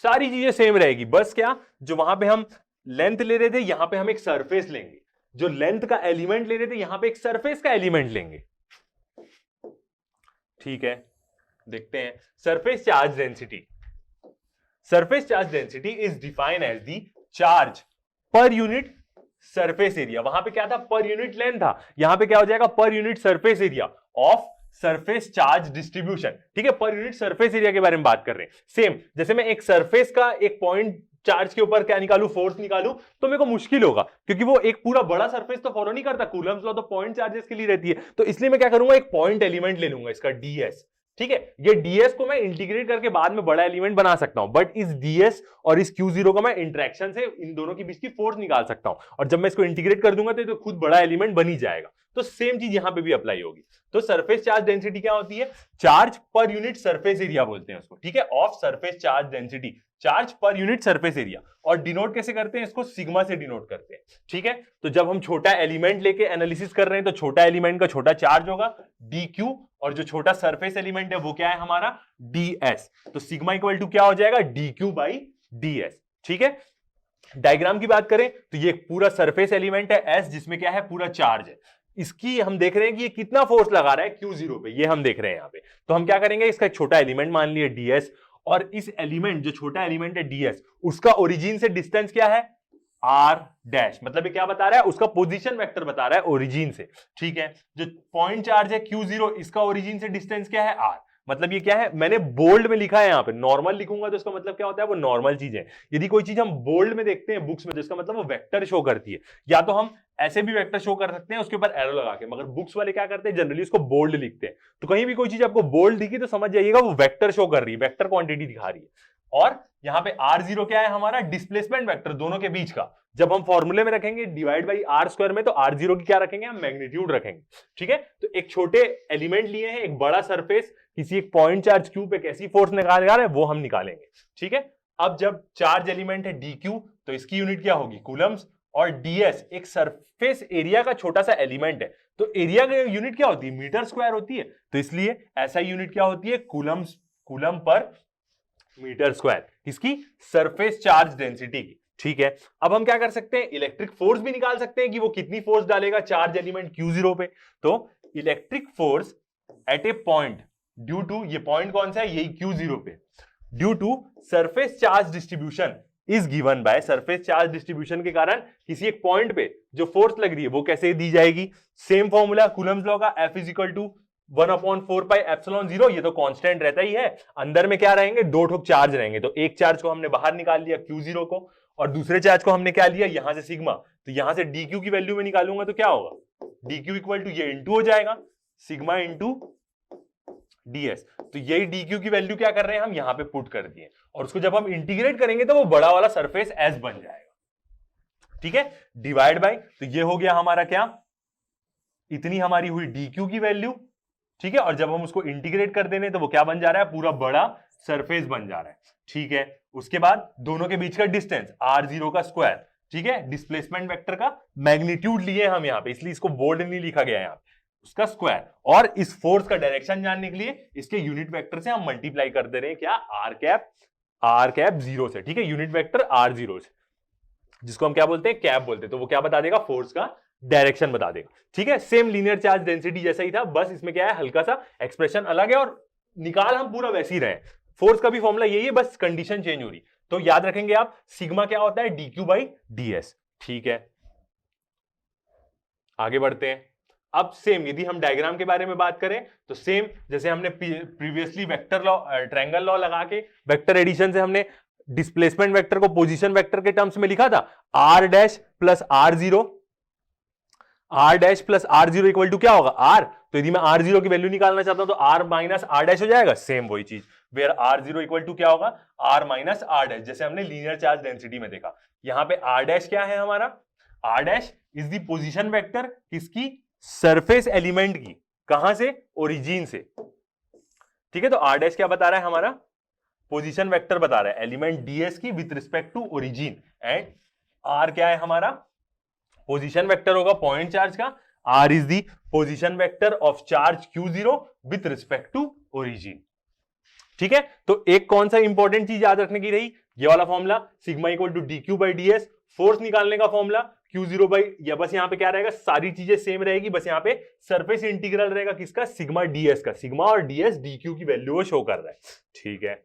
Speaker 1: सारी चीजें सेम रहेगी, बस क्या, जो वहां पे हम लेंथ ले रहे थे यहां पे हम एक सरफेस लेंगे, जो लेंथ का एलिमेंट ले रहे थे यहां पे एक सरफेस का एलिमेंट लेंगे। ठीक है, देखते हैं surface charge density. Surface charge density is defined as the charge per unit surface area. वहां पे क्या था, पर यूनिट लेंथ था, यहां पे क्या हो जाएगा, पर unit surface area of surface charge distribution. ठीक है, पर यूनिट सरफेस एरिया के बारे में बात कर रहे हैं। सेम जैसे मैं एक सरफेस का एक पॉइंट चार्ज के ऊपर क्या निकालू, फोर्स निकालू, तो मेरे को मुश्किल होगा क्योंकि वो एक पूरा बड़ा सरफेस तो फॉलो नहीं करता, कूलम्स लॉ तो पॉइंट चार्जेस के लिए रहती है। तो इसलिए मैं क्या करूंगा, एक पॉइंट एलिमेंट ले लूंगा, इसका ds। ठीक है, ये ds को मैं इंटीग्रेट करके बाद में बड़ा एलिमेंट बना सकता हूं, बट इस ds और इस q0 का मैं इंटरेक्शन से इन दोनों के बीच की फोर्स निकाल सकता हूं, और जब मैं इसको इंटीग्रेट कर दूंगा तो खुद बड़ा एलिमेंट बन ही जाएगा। तो सेम चीज यहां पे भी अप्लाई होगी। तो सरफेस चार्ज डेंसिटी क्या होती है, charge per unit surface area बोलते हैं उसको। ठीक है, of surface charge density, charge per unit surface area. और डिनोट कैसे करते हैं इसको, सिग्मा से डिनोट करते हैं। ठीक है, तो जब हम छोटा एलिमेंट लेके एनालिसिस कर रहे हैं तो छोटा एलिमेंट का छोटा चार्ज होगा dq, और जो छोटा सरफेस एलिमेंट है वो क्या है हमारा ds। तो सिग्मा इक्वल टू क्या हो जाएगा, dq बाई ds। ठीक है, डायग्राम की बात करें तो ये पूरा सरफेस एलिमेंट है s, जिसमें क्या है, पूरा चार्ज है। इसकी हम देख रहे हैं कि ये कितना फोर्स लगा रहा है Q0 पे, ये हम देख रहे हैं यहाँ पे। तो हम क्या करेंगे, इसका एक छोटा एलिमेंट मान लिए ds, और इस एलिमेंट जो छोटा एलिमेंट है ds, उसका ओरिजिन से डिस्टेंस क्या है r डैश, मतलब ये क्या बता रहा है, उसका पोजीशन वेक्टर बता रहा है ओरिजिन से। ठीक है, जो पॉइंट चार्ज है Q0, इसका ओरिजिन से डिस्टेंस क्या है r, मतलब ये क्या है, मैंने बोल्ड में लिखा है, यहाँ पे नॉर्मल लिखूंगा तो इसका मतलब क्या होता है, वो नॉर्मल चीज है। यदि कोई चीज हम बोल्ड में देखते हैं बुक्स में तो इसका मतलब वो वेक्टर शो करती है, या तो हम ऐसे भी वेक्टर शो कर सकते हैं उसके ऊपर एरो लगा के, मगर बुक्स वाले क्या करते हैं, जनरली उसको बोल्ड लिखते हैं। तो कहीं भी कोई चीज आपको बोल्ड दिखी तो समझ जाइएगा वो वेक्टर शो कर रही है, वेक्टर क्वांटिटी दिखा रही है। और यहाँ पे r0 क्या है, हमारा डिस्प्लेसमेंट वेक्टर दोनों के बीच का। जब हम फॉर्मूले में रखेंगे डिवाइड बाई आर स्क्वायर में, तो r0 की क्या रखेंगे, हम मैग्नीट्यूड रखेंगे। ठीक है, तो एक छोटे एलिमेंट लिए हैं, एक बड़ा सरफेस, किसी एक पॉइंट चार्ज क्यू पे कैसी फोर्स निकाल रहा है वो हम निकालेंगे। ठीक है, अब जब चार्ज एलिमेंट है dq, तो इसकी यूनिट क्या होगी, कूलम्स, और ds एक सरफेस एरिया का छोटा सा एलिमेंट है, तो एरिया की यूनिट क्या होती है, मीटर स्क्वायर होती है, तो इसलिए ऐसा यूनिट क्या होती है, coulombs, coulomb per metre square, किसकी, सरफेस चार्ज डेंसिटी की। ठीक है, अब हम क्या कर सकते हैं, इलेक्ट्रिक फोर्स भी निकाल सकते हैं कि वो कितनी फोर्स डालेगा चार्ज एलिमेंट Q0 पे। तो electric force at a point due to, ये पॉइंट कौन सा है, यही Q0 पे, due to surface charge distribution is given by, surface charge distribution के कारण किसी एक पॉइंट पे जो फोर्स लग रही है वो कैसे दी जाएगी, सेम फॉर्मूला कूलम्स लॉ का, F is equal to 1/4 pi epsilon 0, ये तो कांस्टेंट रहता ही है, अंदर में क्या रहेंगे, दो ठोक चार्ज रहेंगे, तो एक चार्ज को हमने बाहर निकाल लिया Q0 को, और दूसरे चार्ज को हमने क्या लिया, यहां से सिग्मा, तो यहां से dq की वैल्यू में निकालूंगा तो क्या होगा, dq इक्वल टू ये इंटू हो जाएगा सिग्मा इंटू ds, तो यही dq की वैल्यू क्या कर रहे हैं हम यहां पे पुट कर दिए, और उसको जब हम इंटीग्रेट करेंगे तो वो बड़ा वाला सरफेस s बन जाएगा। ठीक है, डिवाइड बाय, तो ये हो गया हमारा क्या, इतनी हमारी हुई dq की वैल्यू। ठीक है, और जब हम उसको इंटीग्रेट कर देने तो वो क्या बन जा रहा है, पूरा बड़ा सरफेस बन जा रहा है। ठीक है, उसके बाद दोनों के बीच का डिस्टेंस r0 का स्क्वायर, ठीक है, डिस्प्लेसमेंट वेक्टर का मैग्नीट्यूड लिए हम यहाँ पे, इसलिए इसको बोल्ड नहीं लिखा गया यहाँ पे, उसका स्क्वायर, और इस फोर्स का डायरेक्शन जानने के लिए इसके यूनिट वेक्टर से हम मल्टीप्लाई कर दे रहे हैं, क्या, r कैप 0 से। ठीक है, यूनिट वेक्टर r0 से, जिसको हम क्या बोलते हैं, कैप बोलते हैं, तो वो क्या बता देगा, फोर्स का डायरेक्शन बता देगा। ठीक है, सेम लीनियर चार्ज डेंसिटी जैसा ही था, बस इसमें क्या है, हल्का सा एक्सप्रेशन अलग है, और निकाल हम पूरा वैसे ही रहे, फोर्स का भी फॉर्मूला यही है, बस कंडीशन चेंज हो रही। तो याद रखेंगे आप, सिग्मा क्या होता है, dq बाई ds। ठीक है, आगे बढ़ते हैं। अब सेम यदि हम डायग्राम के बारे में बात करें तो सेम जैसे हमने previously vector law, triangle law लगा के वेक्टर एडिशन से हमने डिस्प्लेसमेंट वेक्टर को पोजीशन वेक्टर के टर्म्स में लिखा था, r dash plus r0, r dash plus r0 equal to क्या होगा, r, तो यदि मैं r0 की वैल्यू निकालना चाहता हूं तो r माइनस r डैश हो जाएगा, सेम वही चीज, वेयर r0 इक्वल टू क्या होगा, r माइनस r डैश, जैसे हमने लीनियर चार्ज डेंसिटी में देखा। यहां पे r डैश क्या है हमारा, r dash is the position vector किसकी, सरफेस एलिमेंट की, कहां से, ओरिजिन से। ठीक है, तो r डैश क्या बता रहा है हमारा, पोजीशन वेक्टर बता रहा है एलिमेंट ds की with respect to origin, and r क्या है हमारा, पोजीशन वेक्टर होगा पॉइंट चार्ज का, r is the position vector of charge Q0 with respect to origin. ठीक है, तो एक कौन सा इंपॉर्टेंट चीज याद रखने की रही, ये वाला formula sigma equal to dq by ds, force निकालने का फॉर्मूला Q0 बाई, या बस यहाँ पे क्या रहेगा, सारी चीजें सेम रहेगी, बस यहाँ पे सरफेस इंटीग्रल रहेगा किसका, सिग्मा ds का, सिग्मा और ds dq की वैल्यू को शो कर रहा है। ठीक है,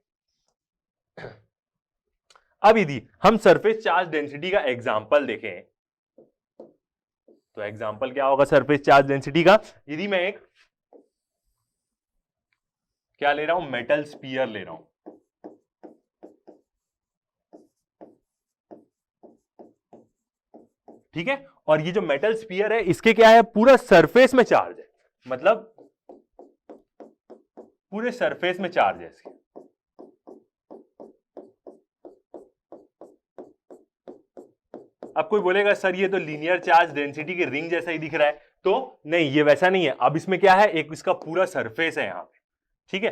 Speaker 1: अब यदि हम सरफेस चार्ज डेंसिटी का एग्जांपल देखें, तो एग्जांपल क्या होगा सरफेस चार्ज डेंसिटी का, यदि मैं एक क्या ले रहा हूं, मेटल स्फीयर ले रहा हूं, ठीक है, और ये जो मेटल स्फीयर है इसके क्या है, पूरा सरफेस में चार्ज है, मतलब पूरे सरफेस में चार्ज है इसके। अब कोई बोलेगा सर ये तो लीनियर चार्ज डेंसिटी की रिंग जैसा ही दिख रहा है, तो नहीं, ये वैसा नहीं है। अब इसमें क्या है, एक इसका पूरा सरफेस है यहां पे, ठीक है,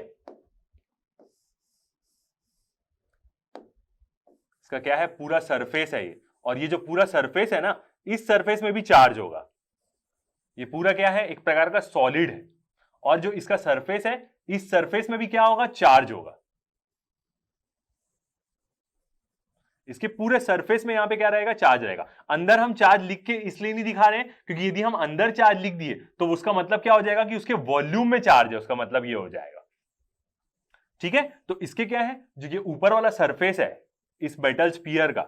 Speaker 1: इसका क्या है, पूरा सरफेस है ये, और ये जो पूरा सरफेस है ना, इस सरफेस में भी चार्ज होगा, ये पूरा क्या है, एक प्रकार का सॉलिड है, और जो इसका सरफेस है, इस सरफेस में भी क्या होगा, चार्ज होगा, इसके पूरे सरफेस में यहां पे क्या रहेगा, चार्ज रहेगा। अंदर हम चार्ज लिख के इसलिए नहीं दिखा रहे हैं क्योंकि यदि हम अंदर चार्ज लिख दिए तो उसका मतलब क्या हो जाएगा कि उसके वॉल्यूम में चार्ज है, उसका मतलब ये हो जाएगा। ठीक है, तो इसके क्या है, जो ये ऊपर वाला सरफेस है इस मेटल स्फीयर का,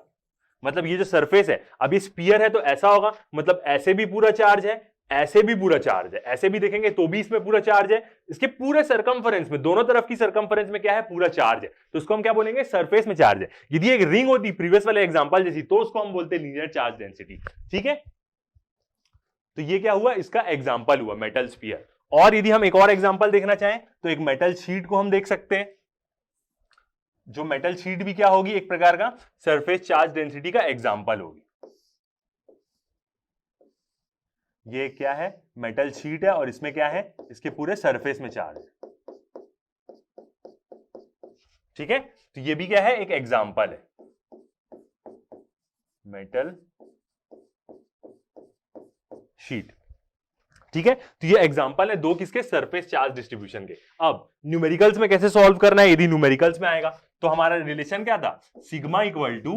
Speaker 1: मतलब ये जो सरफेस है, अब ये स्फीयर है तो ऐसा होगा, मतलब ऐसे भी पूरा चार्ज है, ऐसे भी पूरा चार्ज है, ऐसे भी देखेंगे तो भी इसमें पूरा चार्ज है, इसके पूरे सरकमफरेंस में, दोनों तरफ की सरकमफरेंस में क्या है, पूरा चार्ज है, तो उसको हम क्या बोलेंगे, सरफेस में चार्ज है। यदि एक रिंग होती प्रीवियस वाले एग्जांपल जैसी तो उसको हम बोलते हैं लीनियर चार्ज डेंसिटी। ठीक है, तो ये क्या हुआ, इसका एग्जांपल हुआ मेटल स्फीयर। और यदि हम एक और एग्जांपल देखना चाहें तो एक मेटल शीट को हम देख सकते हैं, जो मेटल शीट भी क्या होगी, एक प्रकार का सरफेस चार्ज डेंसिटी का एग्जांपल होगी। ये क्या है, मेटल शीट है और इसमें क्या है, इसके पूरे सरफेस में चार्ज है। ठीक है, तो ये भी क्या है, एक एग्जांपल है, मेटल शीट। ठीक है, तो ये एग्जांपल है दो किसके, सरफेस चार्ज डिस्ट्रीब्यूशन के। अब न्यूमेरिकल्स में कैसे सॉल्व करना है, यदि न्यूमेरिकल्स में आएगा तो हमारा रिलेशन क्या था, sigma equal to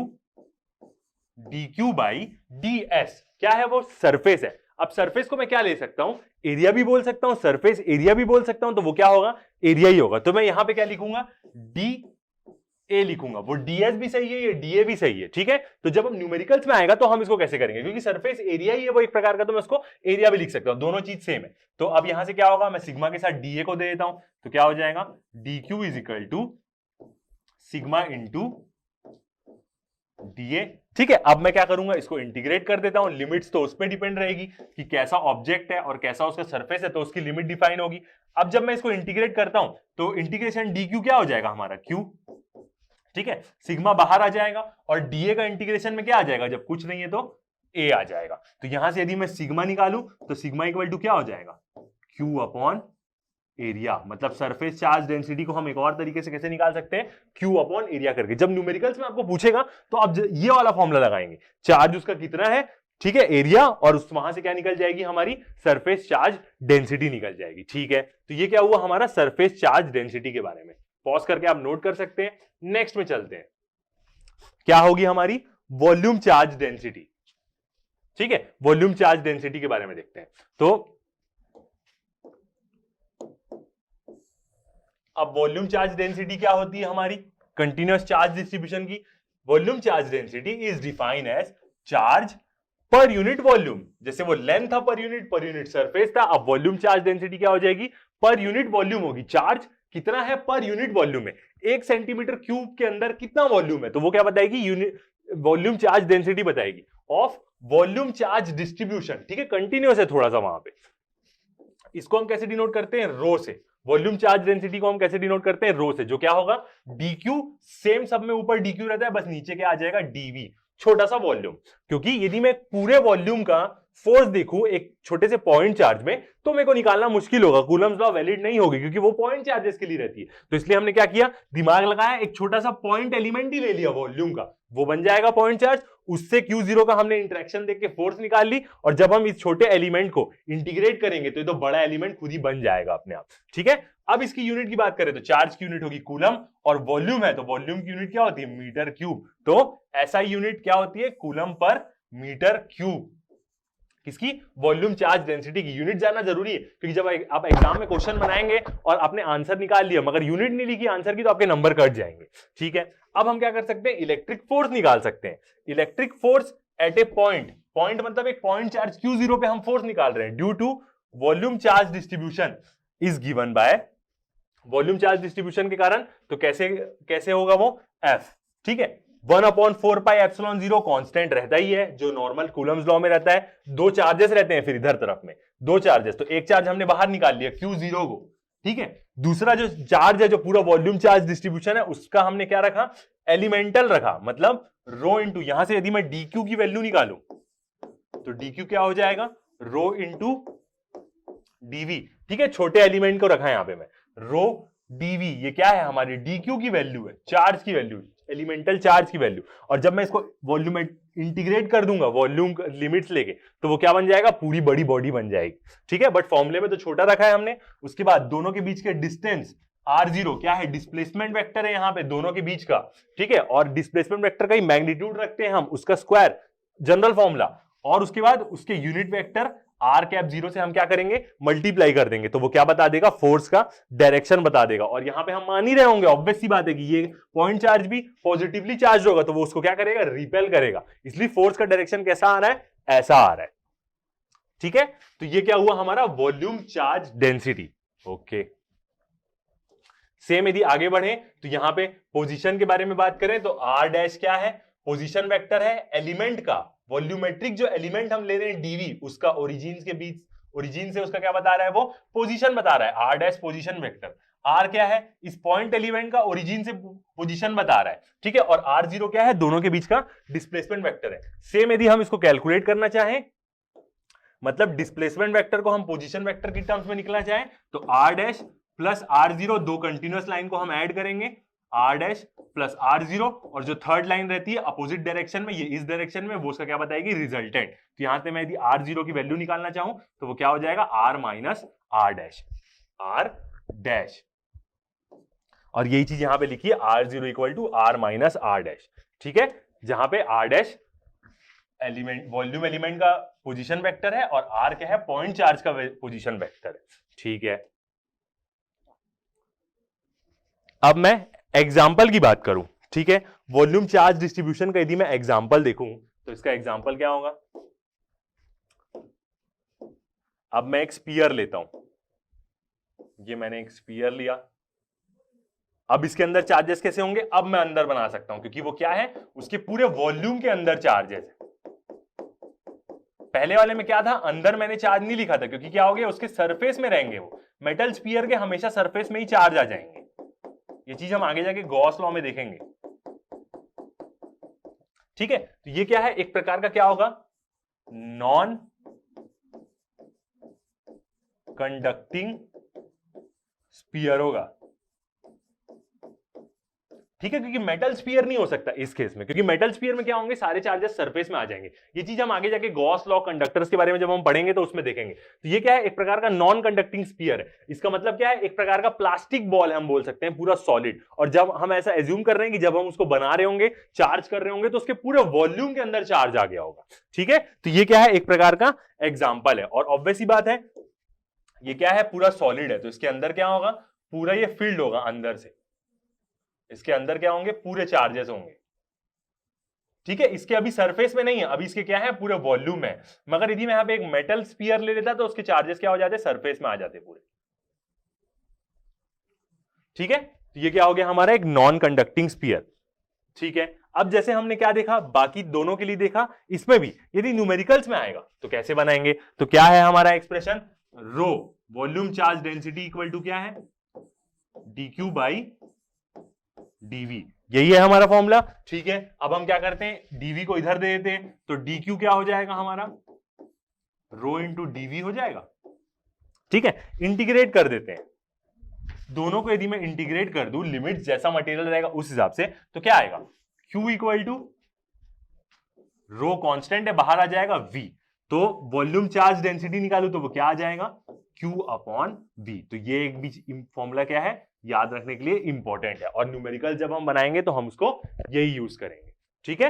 Speaker 1: dq by ds, क्या है वो, सरफेस है। अब सरफेस को मैं क्या ले सकता हूं, एरिया भी बोल सकता हूं, सरफेस एरिया भी बोल सकता हूं, तो वो क्या होगा, एरिया ही होगा। तो मैं यहां पे क्या लिखूंगा, dA लिखूंगा, वो ds भी सही है, ये dA भी सही है। ठीक है, तो जब हम न्यूमेरिकल्स में आएगा तो हम इसको कैसे करेंगे, क्योंकि सरफेस एरिया ही है वो एक प्रकार का, तो मैं उसको एरिया भी लिख सकता हूं, दोनों चीज सेम है। तो अब यहां से क्या होगा, मैं सिग्मा के साथ dA को दे देता हूं, तो क्या हो जाएगा, dq is equal to sigma into dA। ठीक है, अब मैं क्या करूंगा, इसको इंटीग्रेट कर देता हूं, लिमिट्स तो उस पर डिपेंड रहेगी कि कैसा ऑब्जेक्ट है और कैसा उसका सरफेस है, तो उसकी लिमिट डिफाइन होगी। अब जब मैं इसको इंटीग्रेट करता हूं तो इंटीग्रेशन dq क्या हो जाएगा, हमारा q। ठीक है, सिग्मा बाहर आ जाएगा और dA का इंटीग्रेशन में क्या आ जाएगा, जब कुछ नहीं है तो a आ जाएगा। तो यहां से यदि मैं सिग्मा निकालूं तो सिग्मा इक्वल टू क्या हो जाएगा, q अपॉन एरिया। मतलब सरफेस चार्ज डेंसिटी को हम एक और तरीके से कैसे निकाल सकते हैं, Q अपॉन एरिया करके। जब न्यूमेरिकल्स में आपको पूछेगा तो आप ये वाला फॉर्मूला लगाएंगे, चार्ज उसका कितना है, ठीक है, एरिया, और उस वहां से क्या निकल जाएगी, हमारी सरफेस चार्ज डेंसिटी निकल जाएगी। ठीक है, तो ये क्या हुआ हमारा सरफेस चार्ज डेंसिटी के बारे में। पॉज करके आप नोट कर सकते हैं। नेक्स्ट में चलते हैं, क्या होगी हमारी वॉल्यूम चार्ज डेंसिटी। ठीक है, वॉल्यूम चार्ज डेंसिटी के बारे में देखते हैं। तो अब वॉल्यूम चार्ज डेंसिटी क्या होती है हमारी, कंटिन्यूअस चार्ज डिस्ट्रीब्यूशन की volume charge density is defined as charge per unit volume. जैसे वो लेंथ था पर यूनिट सरफेस था, अब वॉल्यूम चार्ज डेंसिटी क्या हो जाएगी, पर यूनिट वॉल्यूम होगी। चार्ज कितना है पर यूनिट वॉल्यूम में, 1 सेंटीमीटर क्यूब के अंदर कितना वॉल्यूम है, तो वो क्या बताएगी, यूनिट वॉल्यूम चार्ज डेंसिटी बताएगी ऑफ वॉल्यूम चार्ज डिस्ट्रीब्यूशन। ठीक है, कंटिन्यूअस है थोड़ा सा वहां पे। इसको हम कैसे डिनोट करते हैं, रो से। वॉल्यूम चार्ज डेंसिटी को हम कैसे डिनोट करते हैं, रो से, जो क्या होगा dq, सेम सब में ऊपर dq रहता है, बस नीचे क्या आ जाएगा dv, छोटा सा वॉल्यूम। क्योंकि यदि मैं पूरे वॉल्यूम का फोर्स देखूं एक छोटे से पॉइंट चार्ज में तो मेरे को निकालना मुश्किल होगा, कूलम्स लॉ वैलिड नहीं होगी, क्योंकि वो पॉइंट चार्जेस के लिए रहती है। तो इसलिए हमने क्या किया, दिमाग लगाया, एक छोटा सा पॉइंट एलिमेंट ही ले लिया वॉल्यूम का, वो बन जाएगा पॉइंट चार्ज। उससे Q0 का हमने इंटरेक्शन देख के फोर्स निकाल ली, और जब हम इस छोटे एलिमेंट को इंटीग्रेट करेंगे तो ये तो बड़ा एलिमेंट खुद ही बन जाएगा अपने आप। ठीक है, अब इसकी यूनिट की बात करें तो चार्ज की यूनिट होगी कूलम, और वॉल्यूम है तो वॉल्यूम की यूनिट क्या होती है, मीटर क्यूब। तो ऐसा यूनिट क्या होती है, कूलम पर मीटर क्यूब। किसकी, वॉल्यूम चार्ज डेंसिटी की। यूनिट जानना जरूरी है, क्योंकि जब आप एग्जाम में क्वेश्चन बनाएंगे और आपने आंसर निकाल लिया मगर यूनिट नहीं लिखी आंसर की तो आपके नंबर कट जाएंगे। ठीक है, अब हम क्या कर सकते हैं, इलेक्ट्रिक फोर्स निकाल सकते हैं। Electric force at a point, point मतलब एक पॉइंट चार्ज Q0 पे हम फोर्स निकाल रहे हैं, due to volume charge distribution is given by, volume charge distribution के कारण, तो कैसे होगा वो F। ठीक है, 1/4 पाई एप्सिलॉन 0 कांस्टेंट रहता ही है, जो नॉर्मल कूलम्स लॉ में रहता है। दो चार्जेस रहते हैं फिर इधर तरफ में, दो चार्जेस, तो एक चार्ज हमने बाहर निकाल लिया Q0 को। ठीक है, दूसरा जो चार्ज है जो पूरा वॉल्यूम चार्ज डिस्ट्रीब्यूशन है उसका हमने क्या रखा, एलिमेंटल रखा, मतलब रो इंटू, यहां से यदि मैं dq की वैल्यू निकालूं तो dq क्या हो जाएगा, रो इंटू dv। ठीक है, छोटे एलिमेंट को रखा है यहां पे मैं, रो dv, ये क्या है हमारी dq की वैल्यू है, चार्ज की वैल्यू, एलिमेंटल चार्ज की वैल्यू। और जब मैं इसको वॉल्यूम में इंटीग्रेट कर दूंगा वॉल्यूम लिमिट्स लेके, तो वो क्या बन जाएगा, पूरी बड़ी बॉडी बन जाएगी। ठीक है, बट फॉर्मूले में तो छोटा रखा है हमने। उसके बाद दोनों के बीच के डिस्टेंस r0 क्या है, डिस्प्लेसमेंट वेक्टर है यहां पे दोनों के बीच का, ठीक है, और डिस्प्लेसमेंट वेक्टर का ही मैग्नीट्यूड रखते हैं हम, उसका स्क्वायर, जनरल फॉर्मूला, और उसके बाद उसके यूनिट वेक्टर आर कैप 0 से हम क्या करेंगे, मल्टीप्लाई कर देंगे, तो वो क्या बता देगा, फोर्स का डायरेक्शन बता देगा। और यहां पे हम मान ही रहे होंगे, ऑब्वियस सी बात है कि ये पॉइंट चार्ज भी पॉजिटिवली चार्ज होगा, तो वो उसको क्या करेगा, रिपेल करेगा, इसलिए फोर्स का डायरेक्शन कैसा आ रहा है, ऐसा आ रहा है, ठीक है। तो ये क्या हुआ हमारा volume charge density. Okay, same यदि आगे बढ़े तो यहां पे पोजीशन के बारे में बात करें तो आर डैश क्या है, पोजीशन वेक्टर है एलिमेंट का, वॉल्यूमेट्रिक जो एलिमेंट हम ले रहे हैं डीवी, उसका ओरिजिन के बीच, ओरिजिन से उसका क्या बता रहा है, वो पोजीशन बता रहा है, R dash position vector. R क्या है, इस पॉइंट एलिमेंट का ओरिजिन से पोजीशन बता रहा है, ठीक है, और आर 0 क्या है, दोनों के बीच का डिस्प्लेसमेंट वेक्टर है। सेम यदि हम इसको कैलकुलेट करना चाहें, मतलब डिस्प्लेसमेंट वेक्टर को हम पोजीशन वेक्टर की टर्म्स में निकलना चाहें, तो आर डैश प्लस r0, दो कंटिन्यूअस लाइन को हम ऐड करेंगे, r डैश प्लस r0, और जो थर्ड लाइन रहती है अपोजिट डायरेक्शन में, ये इस डायरेक्शन में, वो उसका क्या बताएगी, रिजल्टेंट। तो यहां से मैं यदि r0 की वैल्यू निकालना चाहूं तो वो क्या हो जाएगा, r minus r dash, r dash, और यही चीज यहां पे लिखी है, r0 equal to r minus r dash, ठीक है, जहां पे r dash element, volume element का पोजीशन वेक्टर है, और r क्या है, पॉइंट चार्ज का पोजीशन वेक्टर है, ठीक है। अब मैं एग्जाम्पल की बात करूं, ठीक है, वॉल्यूम चार्ज डिस्ट्रीब्यूशन का यदि मैं एग्जाम्पल देखूं तो इसका एग्जाम्पल क्या होगा, अब मैं एक स्फीयर लेता हूं, ये मैंने एक स्फीयर लिया, अब इसके अंदर चार्जेस कैसे होंगे, अब मैं अंदर बना सकता हूं, क्योंकि वो क्या है, उसके पूरे वॉल्यूम के अंदर चार्जेस है। पहले वाले में क्या था, अंदर मैंने चार्ज नहीं लिखा था, क्योंकि क्या हो गया, उसके सरफेस में रहेंगे वो, मेटल स्फीयर के हमेशा सरफेस में ही चार्ज आ जाएंगे, ये चीज हम आगे जाके गॉस लॉ में देखेंगे, ठीक है। तो ये क्या है, एक प्रकार का क्या होगा, नॉन कंडक्टिंग स्फीयर होगा, ठीक है, क्योंकि मेटल स्फीयर नहीं हो सकता इस केस में, क्योंकि मेटल स्फीयर में क्या होंगे, सारे चार्जेस सरफेस में आ जाएंगे। ये चीज हम आगे जाके गॉस लॉ, कंडक्टर्स के बारे में जब हम पढ़ेंगे तो उसमें देखेंगे। तो ये क्या है, एक प्रकार का नॉन कंडक्टिंग स्फीयर है, इसका मतलब क्या है, एक प्रकार का प्लास्टिक बॉल हम बोल सकते हैं, पूरा सॉलिड। और जब हम ऐसा एज्यूम कर रहे हैं कि जब हम उसको बना रहे होंगे, चार्ज कर रहे होंगे, तो उसके पूरे वॉल्यूम के अंदर चार्ज आ गया होगा, ठीक है। तो ये क्या है, एक प्रकार का एग्जाम्पल है, और ऑब्वियस ही बात है, ये क्या है, पूरा सॉलिड है, तो इसके अंदर क्या होगा, पूरा ये फील्ड होगा अंदर से, इसके अंदर क्या होंगे, पूरे चार्जेस होंगे, ठीक है। इसके अभी सरफेस में नहीं है, अभी इसके क्या है, पूरे वॉल्यूम में। मगर यदि मैं यहां पे एक मेटल स्फीयर ले लेता तो उसके चार्जेस क्या हो जाते, सरफेस में आ जाते पूरे, ठीक है। तो ये क्या हो गया हमारा, एक नॉन कंडक्टिंग स्फीयर, ठीक है। अब जैसे हमने क्या देखा, बाकी दोनों के लिए देखा, इसमें भी यदि न्यूमेरिकल्स में आएगा तो कैसे बनाएंगे, तो क्या है हमारा expression, rho volume charge density equal to क्या है, dq बाई dv, यही है हमारा फॉर्मूला, ठीक है। अब हम क्या करते हैं, dv को इधर दे देते हैं, तो dq क्या हो जाएगा हमारा, रो इंटू dv हो जाएगा, ठीक है। इंटीग्रेट कर देते हैं दोनों को, यदि मैं इंटीग्रेट कर दूं, लिमिट जैसा मटेरियल रहेगा उस हिसाब से, तो क्या आएगा, q equal to rho constant है, बाहर आ जाएगा v, तो वॉल्यूम चार्ज डेंसिटी निकालू तो वो क्या आ जाएगा, q अपॉन v। तो ये एक बीच फॉर्मूला क्या है, याद रखने के लिए इंपॉर्टेंट है, और न्यूमेरिकल जब हम बनाएंगे तो हम उसको यही यूज करेंगे, ठीक है।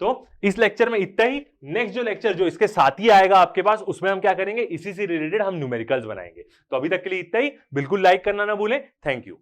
Speaker 1: तो इस लेक्चर में इतना ही, नेक्स्ट जो लेक्चर जो इसके साथ ही आएगा आपके पास, उसमें हम क्या करेंगे, इसी से रिलेटेड हम न्यूमेरिकल्स बनाएंगे। तो अभी तक के लिए इतना ही, बिल्कुल लाइक करना ना भूलें, थैंक यू।